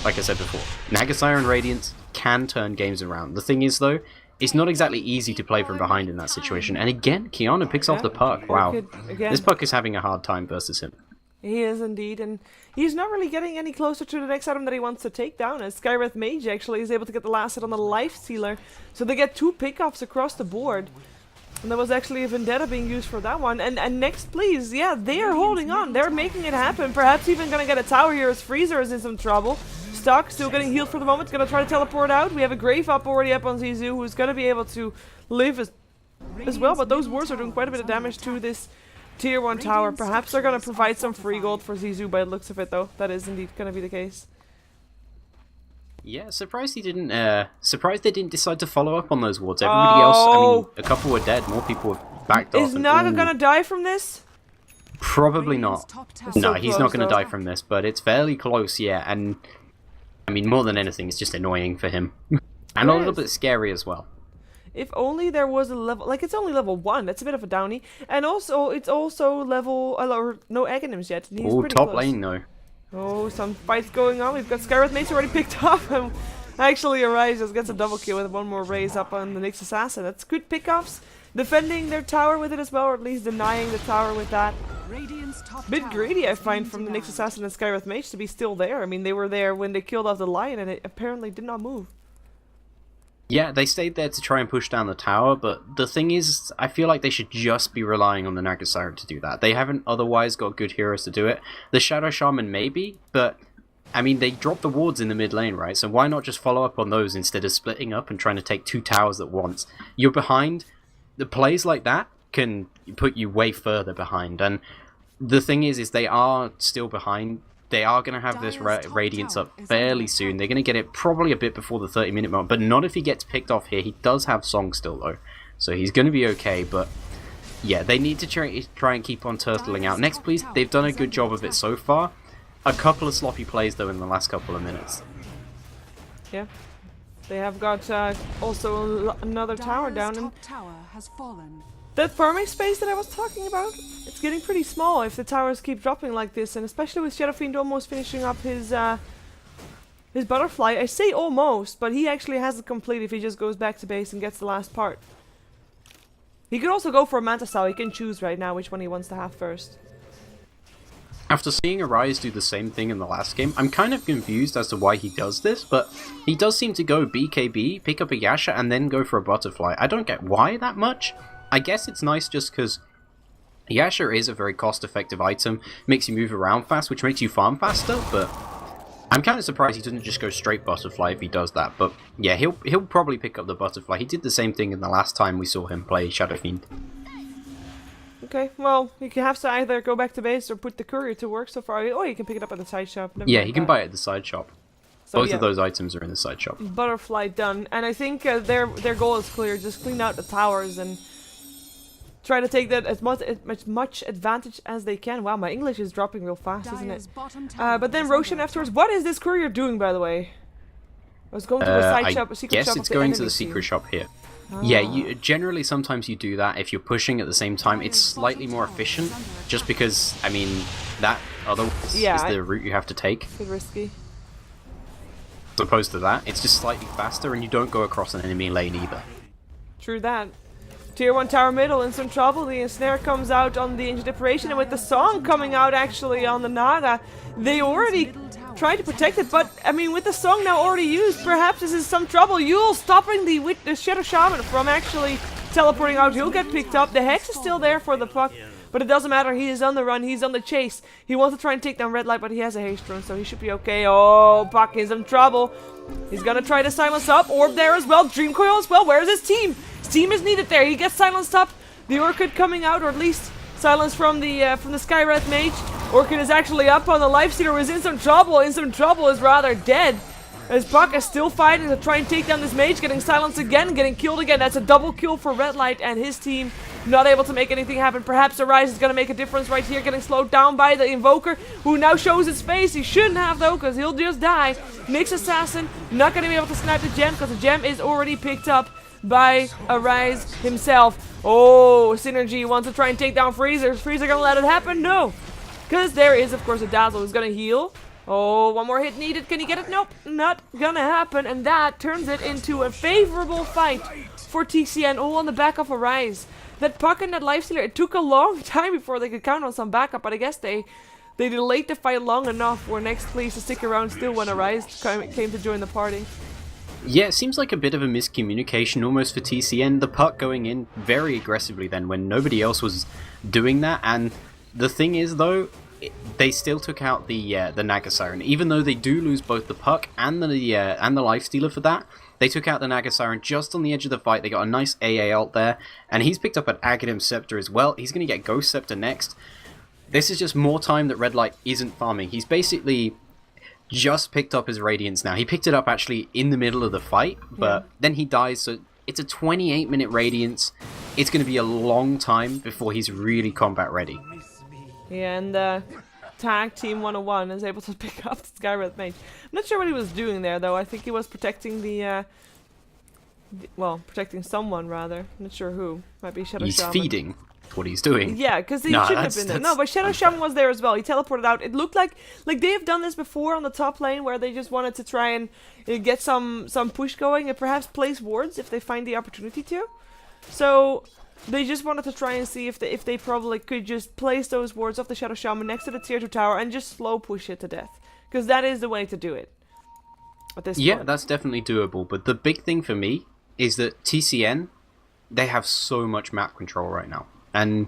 like I said before, Naga Siren Radiance can turn games around. The thing is, though, it's not exactly easy to play from behind in that situation. And again, Kiana picks off the puck. Wow. This puck is having a hard time versus him. He is indeed, and he's not really getting any closer to the next item that he wants to take down, as Skywrath Mage actually is able to get the last hit on the Life Stealer. So they get 2 pickoffs across the board. And there was actually a Vendetta being used for that one. And neXt, please, yeah, they are holding on. They're making it happen. Perhaps even going to get a tower here as Freezer is in some trouble. Stuck, still getting healed for the moment. Going to try to teleport out. We have a Grave up already up on Zizou, who's going to be able to live as well. But those wards are doing quite a bit of damage to this tier 1 tower. Perhaps they're going to provide some free gold for Zizou by the looks of it, though. That is indeed going to be the case. Yeah, surprised they didn't decide to follow up on those wards. Everybody else, I mean, a couple were dead, more people have backed off. Is Naga gonna die from this? Probably not. No, he's not gonna die from this, but it's fairly close, yeah, and I mean, more than anything, it's just annoying for him. And a little bit scary as well. If only there was a level, like it's only level 1, that's a bit of a downy. And also, it's also level, or no Aghanims yet. Oh, top lane, no. Oh, some fights going on. We've got Skywrath Mace already picked up. And Actually, Arise just gets a double kill with one more raise up on the next assassin. That's good pickoffs. Defending their tower with it as well, or at least denying the tower with that. Radiant's top Bit tower greedy, I has find, been from the next denied. assassin and Skywrath Mage to be still there. I mean, they were there when they killed off the lion, and it apparently did not move. Yeah, they stayed there to try and push down the tower, but the thing is, I feel like they should just be relying on the Naga Siren to do that. They haven't otherwise got good heroes to do it. The Shadow Shaman maybe, but I mean, they dropped the wards in the mid lane, right? So why not just follow up on those instead of splitting up and trying to take 2 towers at once? You're behind. The plays like that can put you way further behind, and the thing is they are still behind. They are going to have this Radiance up fairly soon. They're going to get it probably a bit before the 30-minute mark, but not if he gets picked off here. He does have Song still, though, so he's going to be okay, but yeah, they need to try and keep on turtling out. Next, please, they've done a good job of it so far. A couple of sloppy plays, though, in the last couple of minutes. Yeah. They have got also another tower down, and top tower has fallen. that farming space that I was talking about, it's getting pretty small if the towers keep dropping like this, and especially with Shadow Fiend almost finishing up his butterfly. I say almost, but he actually has it complete if he just goes back to base and gets the last part. He could also go for a Manta Style. He can choose right now which one he wants to have first. After seeing Arise do the same thing in the last game, I'm kind of confused as to why he does this, but he does seem to go BKB, pick up a Yasha, and then go for a Butterfly. I don't get why that much. I guess it's nice just because Yasha is a very cost-effective item, makes you move around fast, which makes you farm faster, but I'm kind of surprised he doesn't just go straight Butterfly if he does that. But yeah, he'll probably pick up the Butterfly. He did the same thing in the last time we saw him play Shadow Fiend. Okay, well, you can have to either go back to base or put the courier to work so far. Oh, you can pick it up at the side shop. Never Yeah, mind he can that. buy it at the side shop. So, Both yeah, of those items are in the side shop. Butterfly done, and I think their goal is clear. Just clean out the towers and try to take that as much advantage as they can. Wow, my English is dropping real fast, isn't it? Dire's bottom tower But then is Roshan under afterwards. attack. What is this courier doing, by the way? I was going to the side I shop, a secret guess shop it's of the going to the enemy secret team. shop here. Yeah, generally sometimes you do that if you're pushing at the same time. It's slightly more efficient, just because, I mean, that otherwise is the route you have to take. Bit risky. As opposed to that, it's just slightly faster and you don't go across an enemy lane either. True that. Tier 1 tower middle in some trouble. The snare comes out on the Ancient Deprivation, and with the song coming out actually on the Naga, they already tried to protect it, but I mean, with the song now already used, perhaps this is some trouble. Yule stopping the Shadow Shaman from actually teleporting out. He'll get picked up. The Hex is still there for the puck, but it doesn't matter. He is on the run. He's on the chase. He wants to try and take down Red Light, but he has a haste rune, so he should be okay. Oh, Puck is in trouble. He's gonna try to silence up. Orb there as well. Dream Coil as well. Where's his team? His team is needed there. He gets silenced up. The Orchid coming out, or at least silence from the Skywrath Mage. Orchid is actually up on the Lifestealer, is in some trouble. In some trouble is rather dead. As Puck is still fighting to try and take down this mage, getting silenced again, getting killed again. That's a double kill for Red Light and his team. Not able to make anything happen. Perhaps Arise is going to make a difference right here, getting slowed down by the Invoker, who now shows his face. He shouldn't have, though, because he'll just die. neXt Assassin, not going to be able to snipe the gem, because the gem is already picked up by Arise himself. Oh, Synergy wants to try and take down Freezer. Is Freezer going to let it happen? No. Because there is, of course, a Dazzle who's going to heal. Oh, one more hit needed. Can he get it? Nope, not gonna happen. And that turns it into a favorable fight for TCN, all on the back of Arise. That Puck and that Lifestealer, it took a long time before they could count on some backup, but I guess they delayed the fight long enough for neXt please to stick around still when Arise came to join the party. Yeah, it seems like a bit of a miscommunication almost for TCN. The Puck going in very aggressively then when nobody else was doing that, and the thing is though, they still took out the Naga Siren. Even though they do lose both the Puck and the Lifestealer for that, they took out the Naga Siren just on the edge of the fight. They got a nice AA ult there, and he's picked up an Aghanim Scepter as well. He's going to get Ghost Scepter next. This is just more time that Red Light isn't farming. He's basically just picked up his Radiance now. He picked it up actually in the middle of the fight, but then he dies, so it's a 28-minute Radiance. It's going to be a long time before he's really combat ready. Yeah, and Tag Team 101 is able to pick up the Skywrath Mage. I'm not sure what he was doing there, though. I think he was protecting protecting someone, rather. I'm not sure who. Might be Shadow He's Shaman. feeding. what he's doing. Yeah, because he No, shouldn't have been there. No, but Shadow Shaman was there as well. He teleported out. It looked like they've done this before on the top lane, where they just wanted to try and get some push going and perhaps place wards if they find the opportunity to. So they just wanted to try and see if they probably could just place those wards of the Shadow Shaman next to the tier 2 tower and just slow push it to death. Because that is the way to do it. At this Yeah, point. that's definitely doable. But the big thing for me is that TCN, they have so much map control right now. And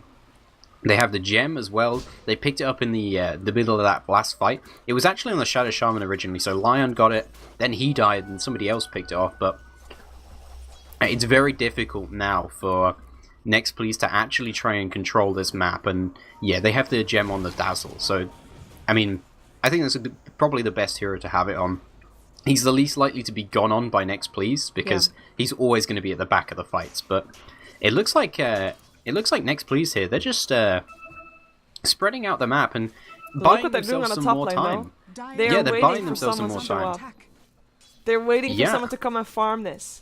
they have the gem as well. They picked it up in the middle of that last fight. It was actually on the Shadow Shaman originally, so Lion got it, then he died, and somebody else picked it off. But it's very difficult now for neXt Please to actually try and control this map. And yeah, they have the gem on the Dazzle. So, I mean, I think that's probably the best hero to have it on. He's the least likely to be gone on by neXt Please, because he's always going to be at the back of the fights. But it looks like neXt Please here. They're just spreading out the map and buying themselves some more time. They're they're waiting buying for themselves some someone more to show time. up. They're waiting for Yeah. someone to come and farm this.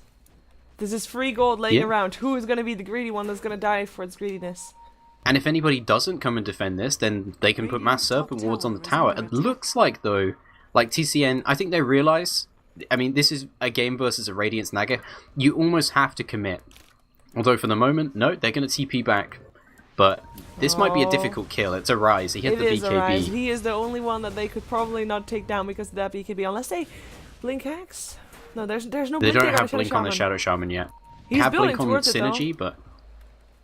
This is free gold laying Yeah. around. Who is going to be the greedy one that's going to die for its greediness? And if anybody doesn't come and defend this, then they can put mass serpent wards on the tower. It looks like, though, like TCN, I think they realize, I mean, this is a game versus a Radiance Naga. You almost have to commit. Although for the moment, no, they're going to TP back. But this might be a difficult kill. It's a Rise. He hit the It is a rise. BKB. He is the only one that they could probably not take down because of that BKB. Unless they blink hacks. No, there's no They blink don't on have the Blink on the Shadow Shadow Shaman yet. They He's have building Blink on towards it, though. Synergy, but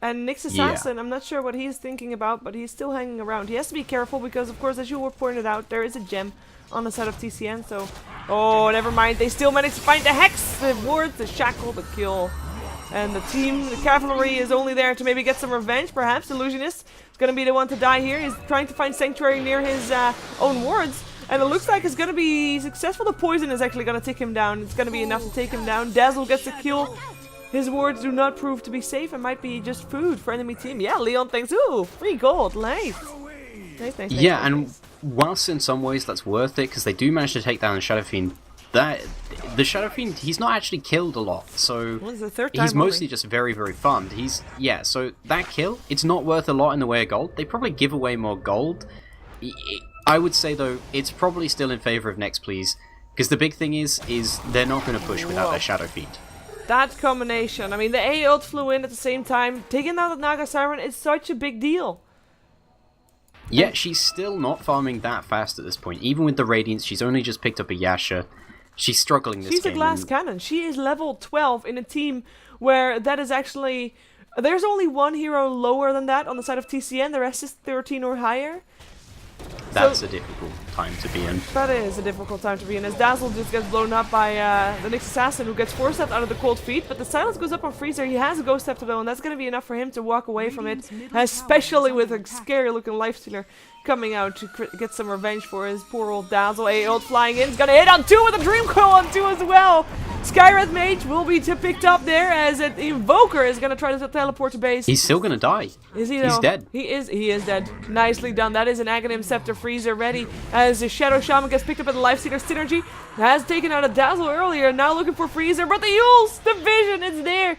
And neXt Yeah. Assassin, I'm not sure what he's thinking about, but he's still hanging around. He has to be careful because, of course, as you were pointed out, there is a gem on the side of TCN, so... Oh, never mind. They still managed to find the Hex, the wards, the shackle, the kill. And the team, the cavalry, is only there to maybe get some revenge, perhaps. Illusionist is going to be the one to die here. He's trying to find sanctuary near his own wards. And it looks like it's going to be successful. The poison is actually going to take him down. It's going to be enough to take him down. Dazzle gets the kill. His wards do not prove to be safe and might be just food for enemy team. Yeah, Leon thinks, ooh, free gold. Nice. Nice. yeah, and whilst in some ways that's worth it, because they do manage to take down the Shadow Fiend, the Shadow Fiend, he's not actually killed a lot, so Well, it's the third time he's mostly only. just very, very farmed. So that kill, it's not worth a lot in the way of gold. They probably give away more gold. I would say, though, it's probably still in favor of neXt Please, because the big thing is they're not going to push without their Shadow Fiend. That combination. I mean, the A ult flew in at the same time. Taking out the Naga Siren is such a big deal. Yeah, she's still not farming that fast at this point. Even with the Radiance, she's only just picked up a Yasha. She's struggling this game. She's a glass cannon. She is level 12 in a team where that is actually... There's only one hero lower than that on the side of TCN. The rest is 13 or higher. That's a difficult time to be in. That is a difficult time to be in, as Dazzle just gets blown up by the neXt Assassin, who gets force-stepped out of the cold feet, but the silence goes up on Freezer. He has a Ghost Scepter though, and that's going to be enough for him to walk away from it, especially with a scary-looking Lifestealer coming out to get some revenge for his poor old Dazzle. A-ult flying in, he's going to hit on 2 with a Dream Coil on 2 as well! Skywrath Mage will be picked up there, as an Invoker is going to try to teleport to base. He's still going to die. Is he? He's though? dead. He is dead. Nicely done. That is an Aghanim Scepter Freezer ready as the Shadow Shaman gets picked up at the Lifestealer Synergy. Has taken out a Dazzle earlier, now looking for Freezer, but the Yules, the vision is there.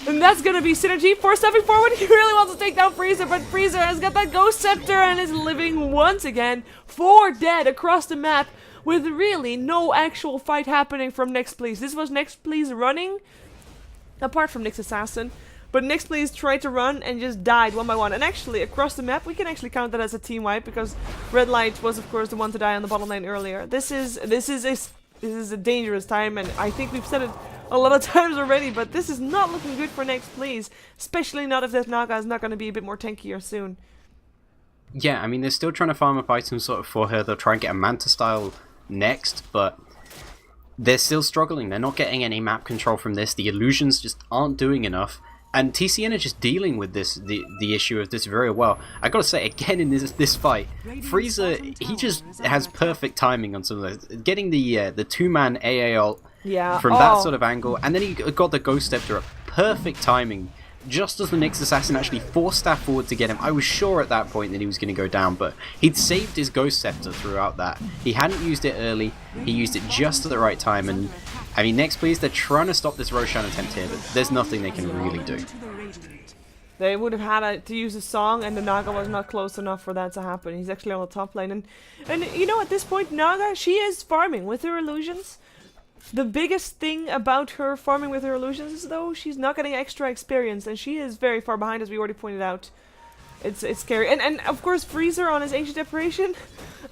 And that's gonna be Synergy. Stepping forward, he really wants to take down Freezer, but Freezer has got that Ghost Scepter and is living once again. 4 dead across the map, with really no actual fight happening from neXt Please. This was neXt Please running, apart from neXt Assassin. But neXt Please tried to run and just died one by one. And actually, across the map, we can actually count that as a team wipe, because Red Light was, of course, the one to die on the bottom lane earlier. This is a dangerous time, and I think we've said it a lot of times already, but this is not looking good for neXt Please. Especially not if this Naga is not going to be a bit more tankier soon. Yeah, I mean, they're still trying to farm up items sort of for her. They'll try and get a Manta style next, but they're still struggling. They're not getting any map control from this. The illusions just aren't doing enough. And TCN are just dealing with this, the issue of this very well. I gotta say, again in this fight, Freezer, he just has perfect timing on some of those. Getting the 2-man AA ult from that sort of angle, and then he got the Ghost Scepter at perfect timing, just as the neXt Assassin actually forced staff forward to get him. I was sure at that point that he was going to go down, but he'd saved his Ghost Scepter throughout that. He hadn't used it early, he used it just at the right time, and I mean, neXt Please, they're trying to stop this Roshan attempt here, but there's nothing they can really do. They would have had to use a song, and the Naga was not close enough for that to happen. He's actually on the top lane, and you know, at this point, Naga, she is farming with her illusions. The biggest thing about her farming with her illusions is, though, she's not getting extra experience, and she is very far behind, as we already pointed out. It's scary. And of course, Freezer on his Ancient Deprivation.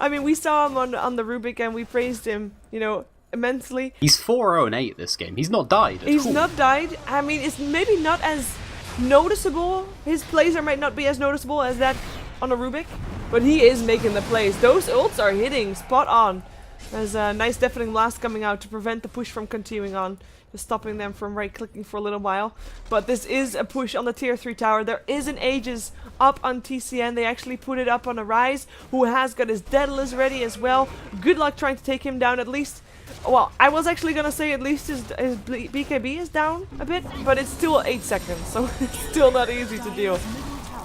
I mean, we saw him on the Rubik, and we praised him, you know, immensely. He's 4-0-8 this game. He's not died at He's all. not died. I mean, it's maybe not as noticeable. His plays might not be as noticeable as that on a Rubik, but he is making the plays. Those ults are hitting spot on. There's a nice deafening blast coming out to prevent the push from continuing on, just stopping them from right-clicking for a little while. But this is a push on the tier 3 tower. There is an Aegis up on TCN. They actually put it up on a Rise, who has got his Daedalus ready as well. Good luck trying to take him down. At least, well, I was actually gonna say at least his BKB is down a bit, but it's still 8 seconds, so it's still not easy to deal.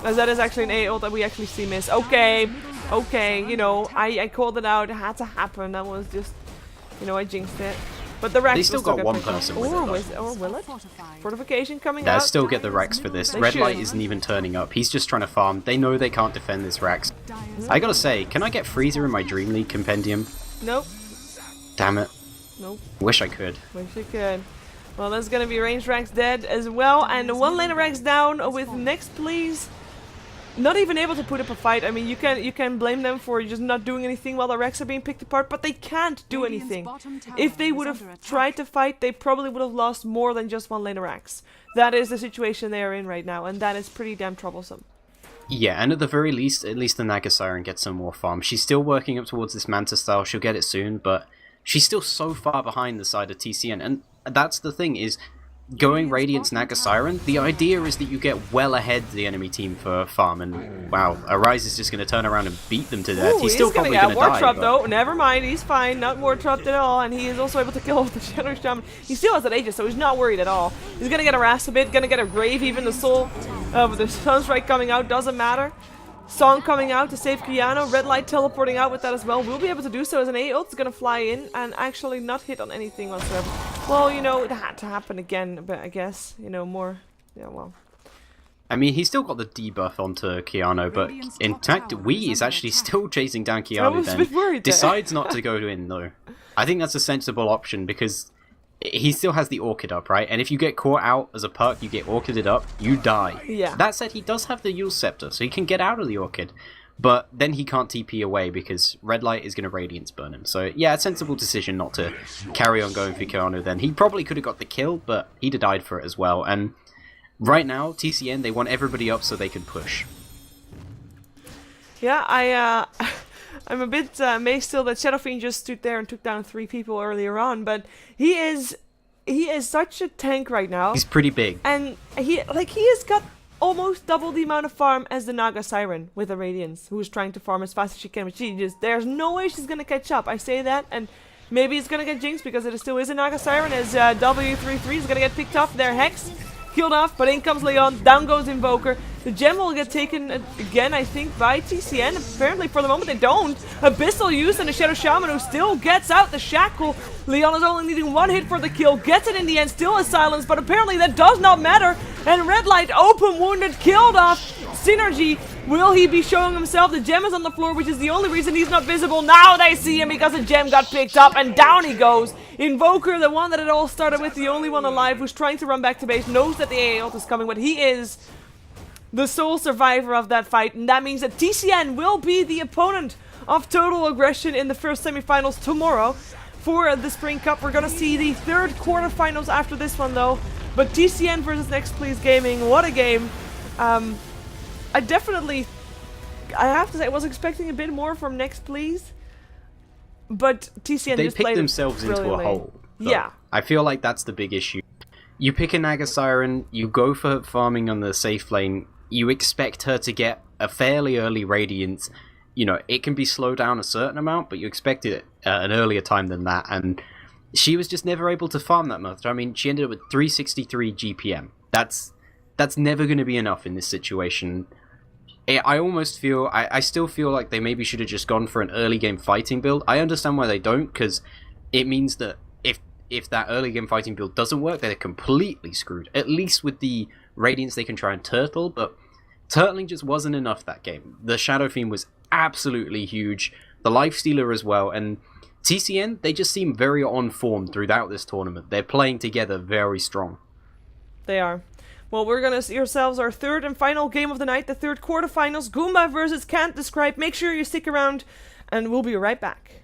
As that is actually an A ult that we actually see miss. Okay, you know, I called it out. It had to happen. That was just, you know, I jinxed it. But the Rex They still got one person with it, or will it? Fortification coming They'll out. still get the Rex for this. They Red should. Light isn't even turning up. He's just trying to farm. They know they can't defend this Rex. I gotta say, can I get Freezer in my Dream League compendium? Nope. Damn it. Nope. Wish I could. Wish you could. Well, there's gonna be ranged Rex dead as well, and one lane of Rex down with next, please. Not even able to put up a fight. I mean, you can blame them for just not doing anything while the Rex are being picked apart, but they can't do anything. If they would have tried to fight, they probably would have lost more than just one lane of Rex. That is the situation they are in right now, and that is pretty damn troublesome. Yeah, and at the very least, at least the Naga Siren gets some more farm. She's still working up towards this Manta style. She'll get it soon, but she's still so far behind the side of TCN. And that's the thing, is going Radiant's Naga Siren, the idea is that you get well ahead the enemy team for farm, and wow, Arise is just going to turn around and beat them to death. Ooh, He's still probably gonna going get to war die. trapped But though. Never mind, he's fine. Not war trapped at all, and he is also able to kill off the Shadow Shaman. He still has an Aegis, so he's not worried at all. He's gonna get harassed a bit, gonna get a Grave, even the Soul with the Sunstrike coming out, doesn't matter. Song coming out to save Kiano, Red Light teleporting out with that as well. We'll be able to do so as an A ult. It's gonna fly in and actually not hit on anything whatsoever. Well, you know, it had to happen again, but I guess, you know, more. Yeah, well. I mean, he's still got the debuff onto Kiano, but in fact, Wee is actually still chasing down Kiano was a then. bit worried there. Decides not to go in, though. I think that's a sensible option, because he still has the Orchid up, right? And if you get caught out as a perk, you get Orchided up, you die. Yeah. That said, he does have the Yule Scepter, so he can get out of the Orchid. But then he can't TP away because Red Light is going to Radiance burn him. So yeah, a sensible decision not to carry on going for Keanu then. He probably could have got the kill, but he'd have died for it as well. And right now, TCN, they want everybody up so they can push. Yeah, I'm a bit amazed still that Shadowfiend just stood there and took down 3 people earlier on, but he is such a tank right now. He's pretty big. And he has got almost double the amount of farm as the Naga Siren with the Radiance, who's trying to farm as fast as she can, but there's no way she's gonna catch up. I say that, and maybe it's gonna get jinxed because it still is a Naga Siren, as W33 is gonna get picked off their Hex. Killed off, but in comes Leon, down goes Invoker. The gem will get taken again, I think, by TCN. Apparently, for the moment, they don't. Abyssal use and a Shadow Shaman who still gets out the Shackle. Leon is only needing 1 hit for the kill, gets it in the end, still a silence, but apparently that does not matter. And Red Light, open wounded, killed off. Synergy, will he be showing himself? The gem is on the floor, which is the only reason he's not visible. Now they see him because the gem got picked up, and down he goes. Invoker, the one that it all started with, the only one alive, who's trying to run back to base, knows that the AA ult is coming, but he is the sole survivor of that fight, and that means that TCN will be the opponent of Total Aggression in the first semifinals tomorrow for the Spring Cup. We're gonna see the 3rd quarterfinals after this one though, but TCN versus neXt Please Gaming, what a game. I have to say, I was expecting a bit more from neXt Please, but TCN They just picked played themselves into a brilliantly. hole. Though. Yeah. I feel like that's the big issue. You pick a Naga Siren, you go for farming on the safe lane, you expect her to get a fairly early Radiance. You know, it can be slowed down a certain amount, but you expect it at an earlier time than that, and she was just never able to farm that much. I mean, she ended up with 363 GPM. That's never going to be enough in this situation. I almost feel, I still feel like they maybe should have just gone for an early game fighting build. I understand why they don't, because it means that if that early game fighting build doesn't work, they're completely screwed. At least with the Radiance they can try and turtle, but turtling just wasn't enough that game. The Shadow Fiend was absolutely huge, the Lifestealer as well, and TCN, they just seem very on form throughout this tournament. They're playing together very strong. They are. Well, we're going to see ourselves our third and final game of the night, the third quarterfinals, Goomba versus Can't Describe. Make sure you stick around, and we'll be right back.